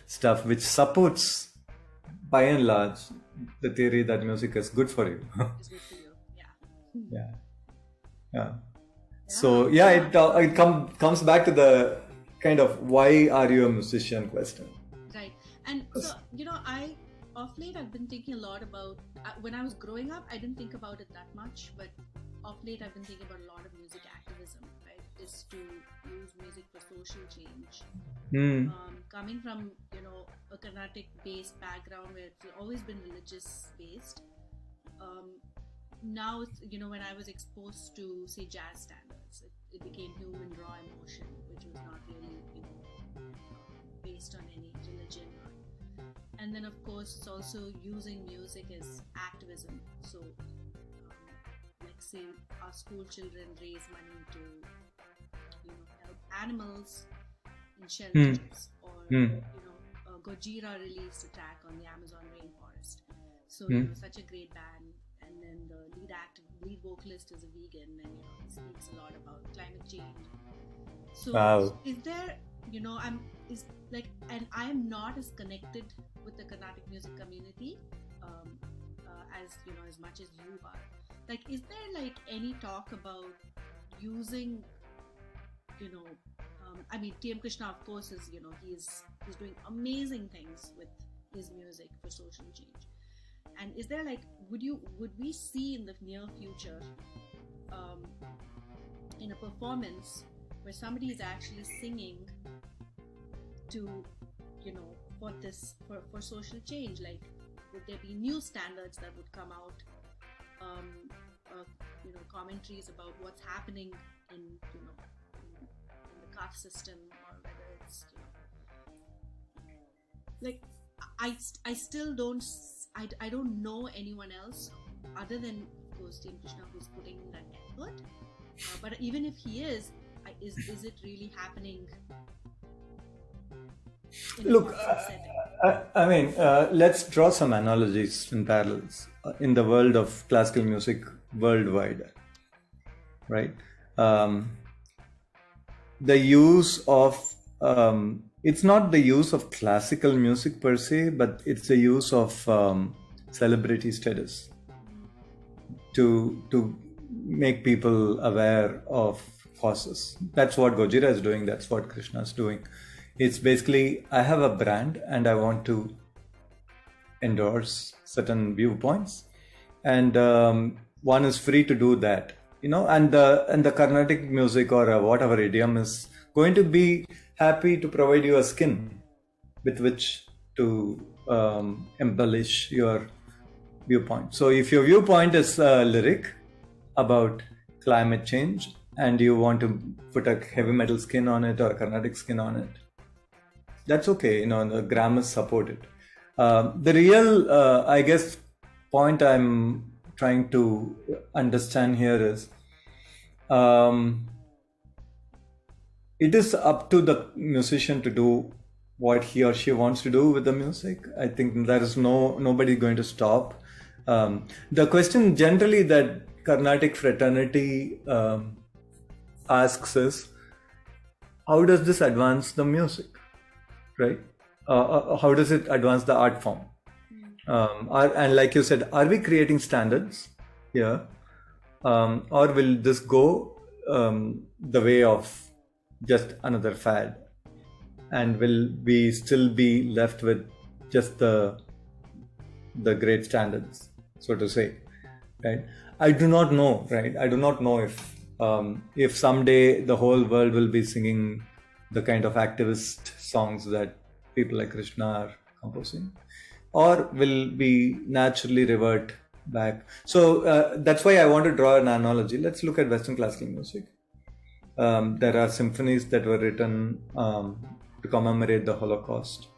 stuff which supports, by and large, the theory that music is good for you. It's good for you. Yeah. So it comes back to the kind of why are you a musician question. Right. And so of late I've been thinking a lot about, when I was growing up I didn't think about it that much, but of late I've been thinking about a lot of music activism, right? Is to use music for social change. Coming from a Carnatic based background where it's always been religious based, now when I was exposed to, say, jazz standards, it became human raw emotion, which was not really based on any religion. And then of course it's also using music as activism. So like, say, our school children raise money to help animals in shelters, or Gojira released Attack on the Amazon rainforest. So such a great band, and then the lead vocalist is a vegan, and he speaks a lot about climate change. So is there, and I am not as connected with the Carnatic music community as much as you are. Like, is there any talk about using, I mean, T.M. Krishna, of course, is he's doing amazing things with his music for social change? And is there like, would we see in the near future, in a performance where somebody is actually singing to, for social change? Like, would there be new standards that would come out? Commentaries about what's happening in the caste system, or whether it's like, I still don't know anyone else other than, of course, Team Krishna, who's putting in that effort. But even if he is it really happening in Look, a setting? I mean, let's draw some analogies and parallels in the world of classical music worldwide, right? The use of it's not the use of classical music per se, but it's the use of celebrity status to make people aware of causes. That's what Gojira is doing. That's what Krishna is doing. It's basically, I have a brand and I want to endorse certain viewpoints, and one is free to do that, and the Carnatic music or whatever idiom is going to be happy to provide you a skin with which to embellish your viewpoint. So if your viewpoint is lyric about climate change and you want to put a heavy metal skin on it or a Carnatic skin on it, that's okay. The grammars support it. The real, I guess, point I'm trying to understand here is, it is up to the musician to do what he or she wants to do with the music. I think there is nobody going to stop. The question generally that Carnatic fraternity asks is, how does this advance the music, right? How does it advance the art form? And like you said, are we creating standards here, or will this go the way of just another fad, and will we still be left with just the great standards, so to say, right? I do not know, right? I do not know if someday the whole world will be singing the kind of activist songs that people like Krishna are composing, or will we naturally revert back. So that's why I want to draw an analogy. Let's look at Western classical music. There are symphonies that were written to commemorate the Holocaust.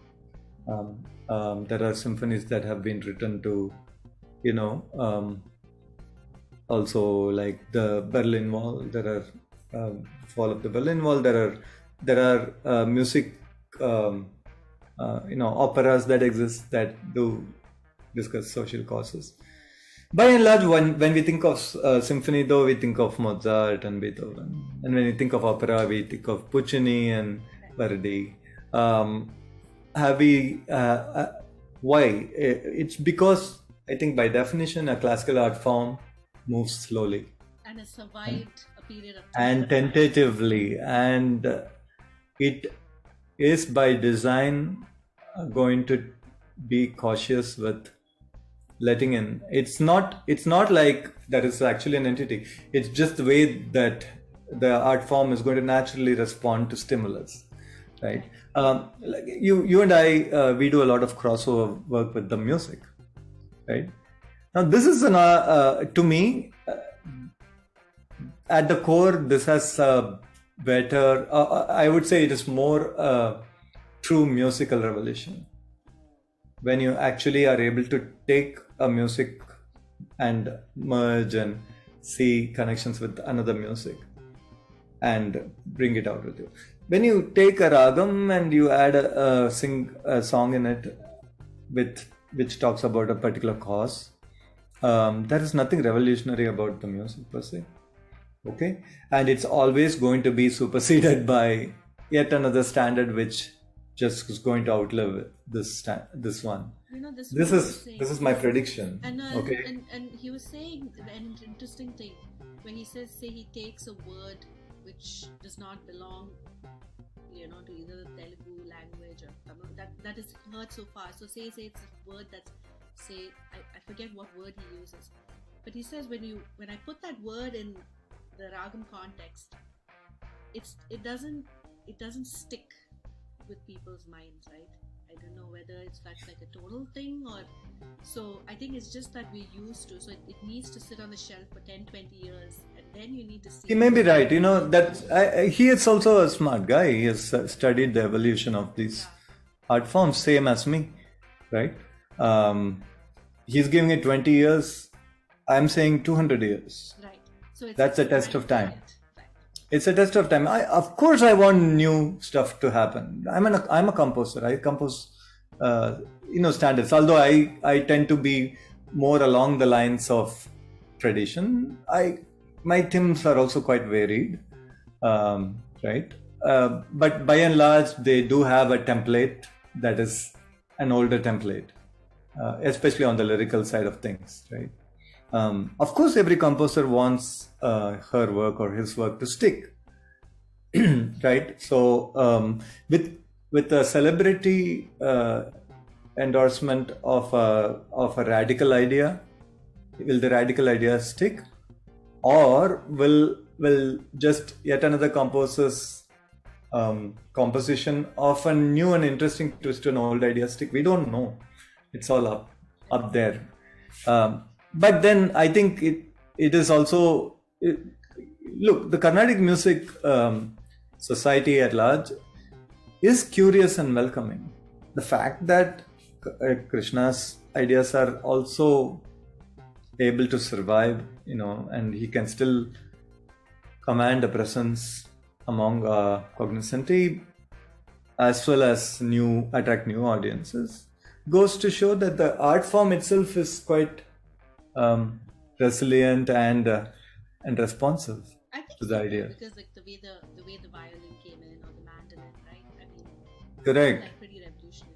There are symphonies that have been written to, also like the Berlin Wall. There are fall of the Berlin Wall. There are music, operas that exist that do discuss social causes. By and large, when we think of symphony, though, we think of Mozart and Beethoven. And when we think of opera, we think of Puccini and Verdi. Why? It's because, I think by definition, a classical art form moves slowly. And has survived a period of time. And tentatively. And it is by design going to be cautious with letting in. It's not like there is actually an entity. It's just the way that the art form is going to naturally respond to stimulus, right? Like you and I, we do a lot of crossover work with the music, right? Now this is to me, at the core, this has better. I would say it is more true musical revolution. When you actually are able to take a music and merge and see connections with another music and bring it out with you. When you take a ragam and you add a song in it which talks about a particular cause, there is nothing revolutionary about the music per se. Okay, and it's always going to be superseded by yet another standard which just is going to outlive this one. This is my prediction. Okay. And he was saying an interesting thing when he says, he takes a word which does not belong, to either the Telugu language or Tamil, that is heard so far. So say it's a word that's, say, I forget what word he uses, but he says when I put that word in the ragam context, it doesn't stick with people's minds, right? I don't know whether that's like a tonal thing, or so I think it's just that we're used to, so it needs to sit on the shelf for 10-20 years, and then you need to see. He may be right, that he is also a smart guy. He has studied the evolution of these art forms, same as me, right? He's giving it 20 years, I'm saying 200 years. Right. So that's a test of time. Right. It's a test of time. Of course, I want new stuff to happen. I'm a composer. I compose, standards. Although I tend to be more along the lines of tradition. My themes are also quite varied, right? But by and large, they do have a template that is an older template, especially on the lyrical side of things, right? Of course, every composer wants her work or his work to stick, right? So with a celebrity endorsement of a radical idea, will the radical idea stick, or will just yet another composer's composition of a new and interesting twist to an old idea stick? We don't know. It's all up there. But then I think it is also, look, the Carnatic music society at large is curious and welcoming. The fact that Krishna's ideas are also able to survive, and he can still command a presence among cognoscenti as well as attract new audiences, goes to show that the art form itself is quite resilient and responsive to the idea. Because like the way the violin came in, or the mandolin, right? I mean, correct. Like pretty revolutionary.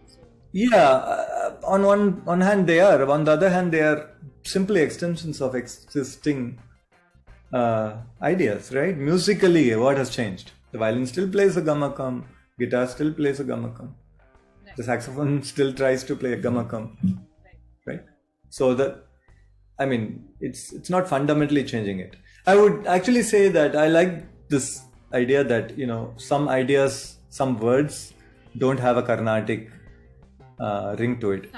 So. Yeah, on one hand they are. On the other hand, they are simply extensions of existing ideas, right? Musically, what has changed? The violin still plays a gamakam, guitar still plays a gamakam, right. The saxophone still tries to play a gamakam, right? So it's not fundamentally changing it. I would actually say that I like this idea that, some ideas, some words don't have a Carnatic ring to it.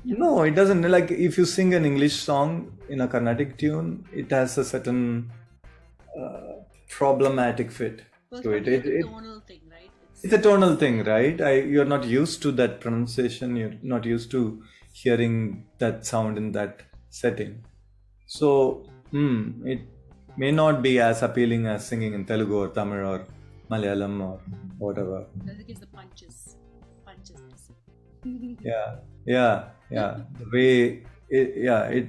No, it doesn't. Like if you sing an English song in a Carnatic tune, it has a certain problematic fit to it. It's a tonal thing, right? It's a tonal thing, right? You're not used to that pronunciation. You're not used to hearing that sound in that setting. So it may not be as appealing as singing in Telugu or Tamil or Malayalam or whatever. It gives the punches. Yeah. The way it.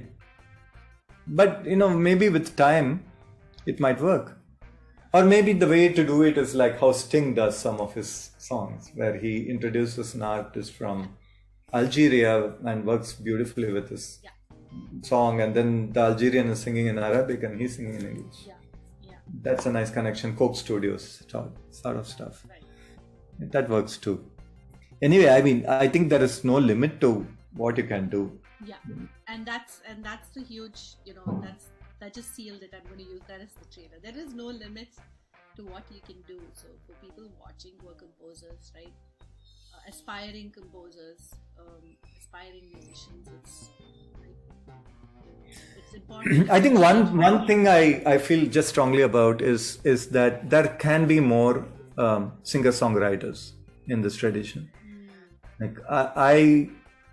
But maybe with time, it might work. Or maybe the way to do it is like how Sting does some of his songs, where he introduces an artist from Algeria and works beautifully with his song, and then the Algerian is singing in Arabic and he's singing in English. That's a nice connection. Coke Studios sort of stuff. Right. That works too. Anyway, I think there is no limit to what you can do. Yeah, and that's the huge, that just sealed it. I'm going to use that as the trailer. There is no limit to what you can do. So for people watching who are composers, right? Aspiring composers, aspiring musicians, it's important. I think one thing I feel just strongly about is that there can be more singer-songwriters in this tradition. Like I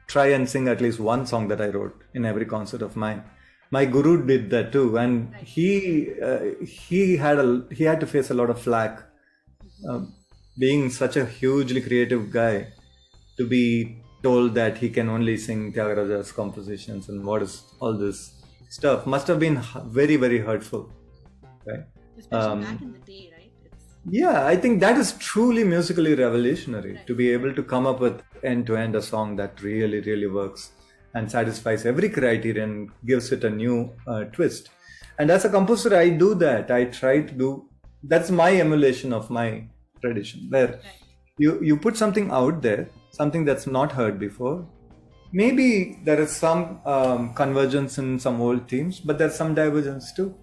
try and sing at least one song that I wrote in every concert of mine. My guru did that too, and he had to face a lot of flack, being such a hugely creative guy, to be told that he can only sing Tyagaraja's compositions and what is all this stuff. Must have been very, very hurtful, right? Especially back in the day, right? Yeah, I think that is truly musically revolutionary, to be able to come up with end-to-end a song that really, really works and satisfies every criterion, gives it a new twist. And as a composer, I do that. I try to do that's my emulation of my tradition, where you put something out there, something that's not heard before. Maybe there is some convergence in some old themes, but there's some divergence too.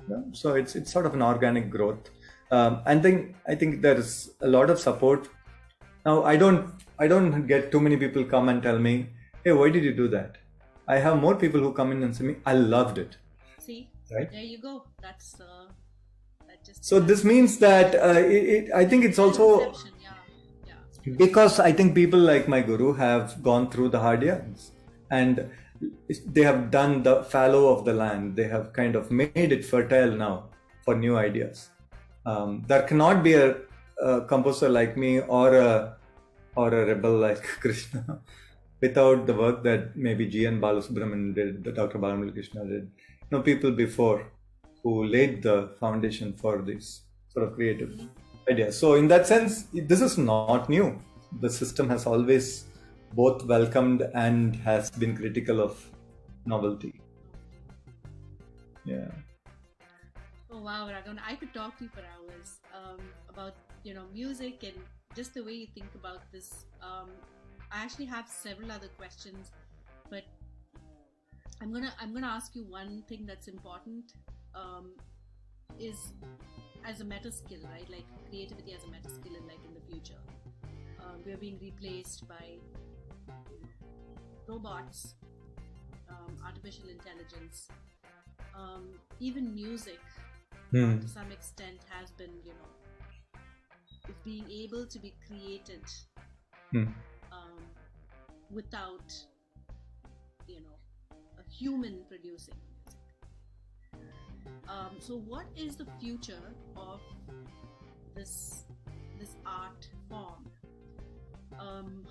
Yeah? So it's sort of an organic growth. I think there is a lot of support. Now I don't get too many people come and tell me, hey, why did you do that? I have more people who come in and say me, I loved it. See, right? There you go. That's that just. So this means that I think it's also because I think people like my guru have gone through the hard years and they have done the fallow of the land. They have kind of made it fertile now for new ideas. There cannot be a composer like me or a rebel like Krishna without the work that maybe G.N. Balasubramanian did, that Dr. Balamurali Krishna did. People before who laid the foundation for these sort of creative ideas. So in that sense, this is not new. The system has always both welcomed and has been critical of novelty. Yeah. Oh wow, Ragavan, I could talk to you for hours about music and just the way you think about this. I actually have several other questions, but I'm gonna ask you one thing that's important. Is as a meta skill, right? Like creativity as a meta skill in the future. We're being replaced by robots, artificial intelligence, even music to some extent has been, being able to be created without, a human producing music. So what is the future of this art form?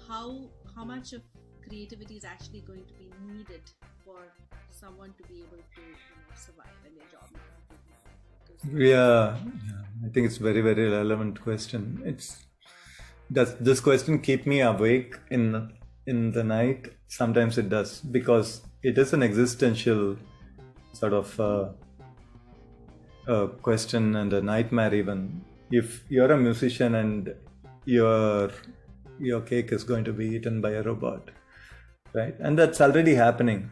How much of creativity is actually going to be needed for someone to be able to survive in their job? Yeah, I think it's very, very relevant question. Does this question keep me awake in the night? Sometimes it does, because it is an existential sort of question and a nightmare even. If you're a musician and your cake is going to be eaten by a robot, right? And that's already happening.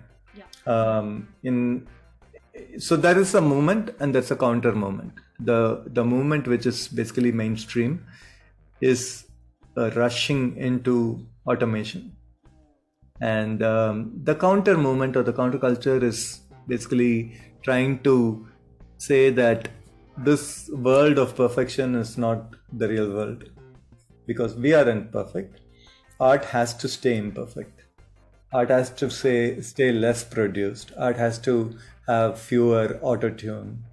So there is a movement and there's a counter movement. The movement, which is basically mainstream, is rushing into automation, and the counter movement or the counterculture is basically trying to say that this world of perfection is not the real world, because we aren't perfect. Art has to stay imperfect. Art has to stay less produced. Art has to have fewer auto-tune.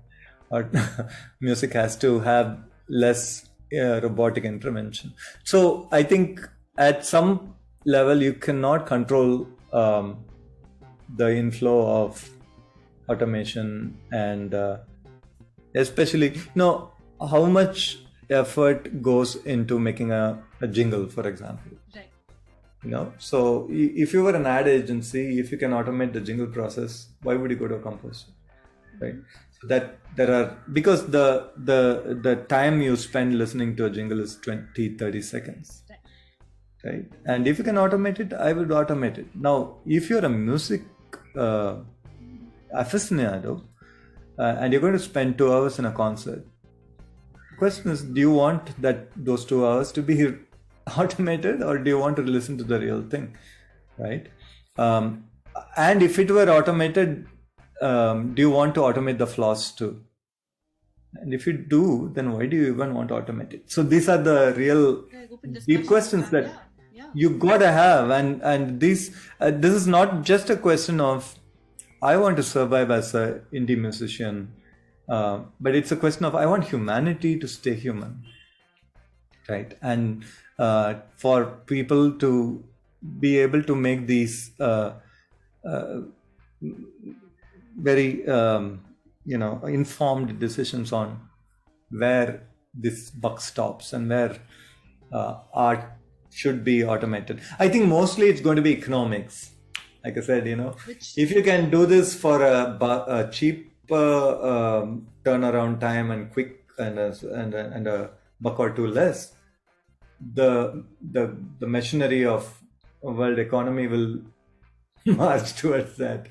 Music has to have less robotic intervention. So I think at some level you cannot control the inflow of automation, and especially how much effort goes into making a jingle, for example. Right. So if you were an ad agency, if you can automate the jingle process, why would you go to a composer, right? So that because the time you spend listening to a jingle is 20-30 seconds, right? And if you can automate it, I would automate it. Now, if you're a music aficionado and you're going to spend 2 hours in a concert, the question is, do you want those 2 hours to be automated, or do you want to listen to the real thing, right? And if it were automated, do you want to automate the flaws too? And if you do, then why do you even want to automate it? So these are the real deep questions that you gotta have, and this is not just a question of I want to survive as an indie musician, but it's a question of I want humanity to stay human, right? And for people to be able to make these very informed decisions on where this buck stops and where art should be automated. I think mostly it's going to be economics. Like I said, if you can do this for a cheap turnaround time and quick and a buck or two less, the machinery of world economy will march towards that.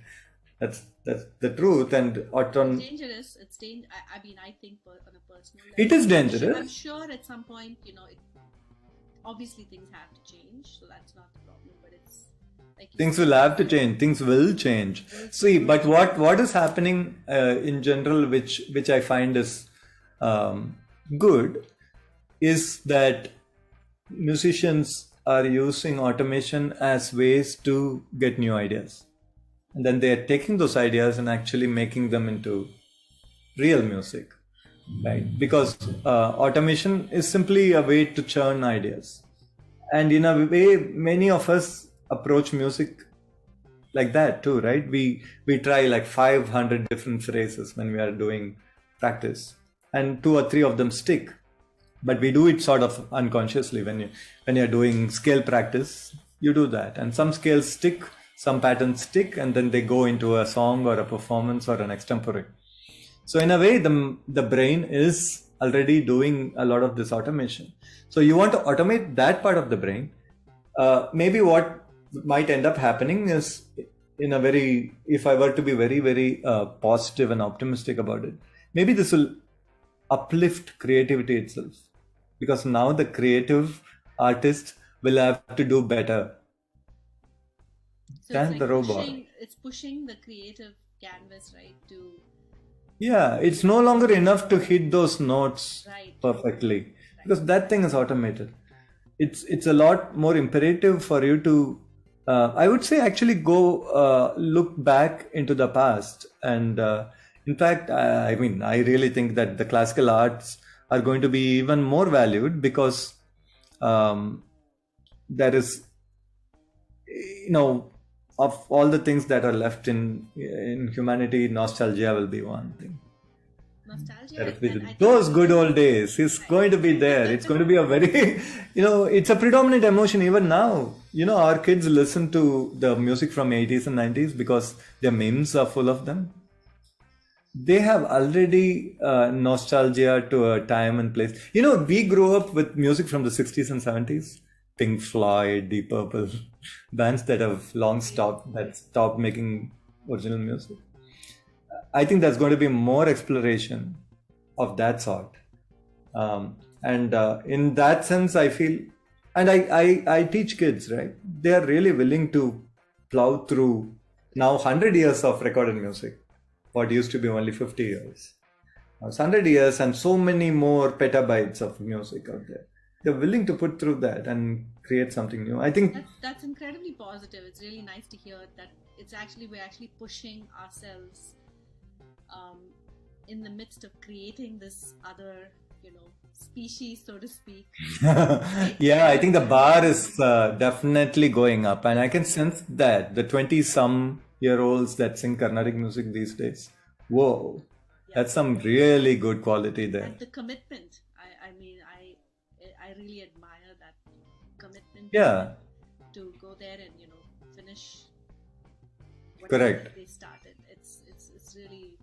That's the truth. And It's dangerous. It's dangerous. I mean, I think on a personal level, it is dangerous. I'm sure at some point, obviously things have to change, so that's not the problem. But it's like things will have to change. Things will change. See, but what is happening in general, which I find is good, is that musicians are using automation as ways to get new ideas. And then they are taking those ideas and actually making them into real music, right? Because automation is simply a way to churn ideas. And in a way, many of us approach music like that too, right? We try like 500 different phrases when we are doing practice, and 2 or 3 of them stick. But we do it sort of unconsciously. When you're doing scale practice, you do that, and some scales stick, some patterns stick, and then they go into a song or a performance or an extempore. So in a way, the brain is already doing a lot of this automation. So you want to automate that part of the brain. Maybe what might end up happening is, if I were to be very, very positive and optimistic about it, maybe this will uplift creativity itself. Because now the creative artist will have to do better than the robot. It's pushing the creative canvas, right? Yeah, it's no longer enough to hit those notes perfectly, because that thing is automated. It's a lot more imperative for you to, I would say, actually go look back into the past. And in fact, I really think that the classical arts are going to be even more valued, because there is, of all the things that are left in humanity, nostalgia will be one thing. Nostalgia. Those good old days is going to be there. It's going to be a very, it's a predominant emotion even now. Our kids listen to the music from 80s and 90s because their memes are full of them. They have already nostalgia to a time and place. We grew up with music from the 60s and 70s. Pink Floyd, Deep Purple, bands that have long stopped making original music. I think there's going to be more exploration of that sort. And in that sense, I feel, and I teach kids, right? They are really willing to plow through now 100 years of recorded music. What used to be only 50 years. Now it's 100 years and so many more petabytes of music out there. They're willing to put through that and create something new. I think that's incredibly positive. It's really nice to hear that we're actually pushing ourselves in the midst of creating this other, species, so to speak. Yeah, I think the bar is definitely going up, and I can sense that the 20-some-year-olds that sing Carnatic music these days, whoa, that's some really good quality there. And the commitment. I really admire that commitment. Yeah. To go there and finish. Correct. They started. It's really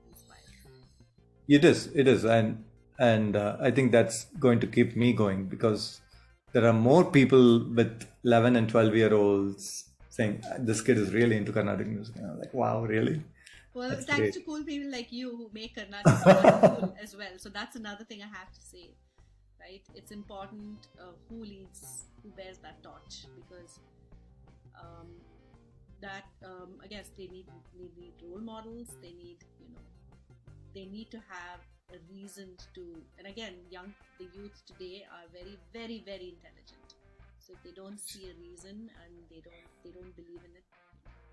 inspiring. It is, and I think that's going to keep me going, because there are more people with 11 and 12-year-olds saying this kid is really into Carnatic music. And I'm like, wow, really? Well, that's thanks to cool people like you who make Carnatic music cool as well. So that's another thing I have to say. Right? It's important who bears that torch, because I guess they need role models. They need to have a reason to. And again, the youth today are very, very, very intelligent. So if they don't see a reason and they don't believe in it,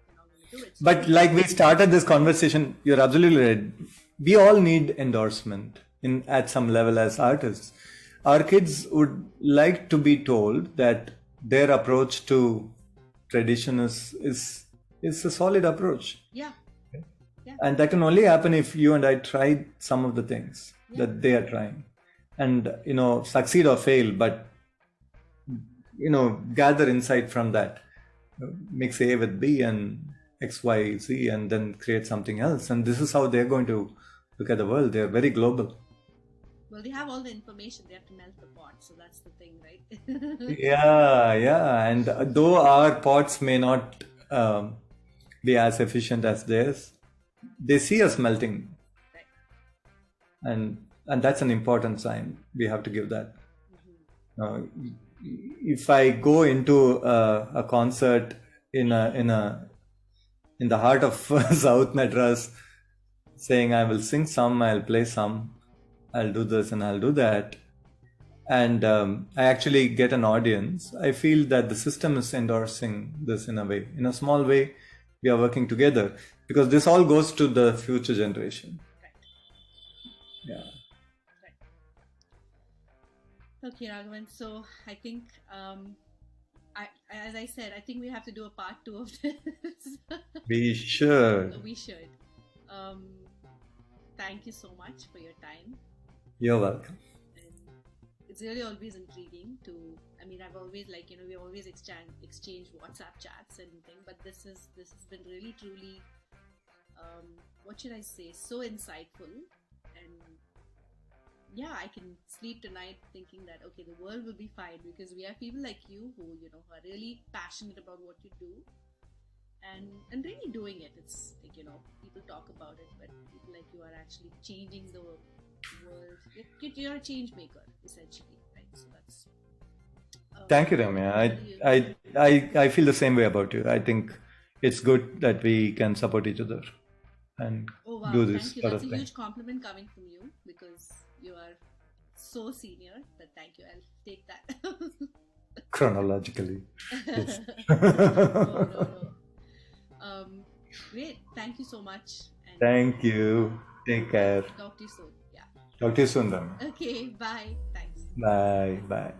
they're not going to do it. But like we started this conversation, you're absolutely right. We all need endorsement at some level as artists. Our kids would like to be told that their approach to tradition is a solid approach. Yeah. And that can only happen if you and I try some of the things that they are trying, and succeed or fail, but gather insight from that, mix A with B and X, Y, Z, and then create something else. And this is how they're going to look at the world. They're very global. Well, they have all the information. They have to melt the pot, so that's the thing, right? Yeah. And though our pots may not be as efficient as theirs, they see us melting. Right. And that's an important sign. We have to give that. If I go into a concert in the heart of South Madras, saying I will sing some, I'll play some, I'll do this and I'll do that, and I actually get an audience, I feel that the system is endorsing this in a way. In a small way, we are working together, because this all goes to the future generation. Right. Yeah. Okay, Ragavan. So I think, as I said, I think we have to do a part 2 of this. We should. We should. Thank you so much for your time. You're welcome. And it's really always intriguing to. I mean, I've always we always exchange WhatsApp chats and things, but this has been really truly, what should I say, so insightful. And yeah, I can sleep tonight thinking that, okay, the world will be fine, because we have people like you who, are really passionate about what you do and really doing it. It's like, people talk about it, but people like you are actually changing the world. You're a change maker, essentially, right? So that's... Thank you, Ramya. I feel the same way about you. I think it's good that we can support each other and do this thank you. sort That's of a thing. huge compliment coming from you, because you are so senior. But thank you. I'll take that. Chronologically. Yes. No. Great. Thank you so much. And Thank you. Take care. talk to you soon. Yeah. Talk to you soon, Ramya. Okay. Bye. Thanks. Bye. Bye.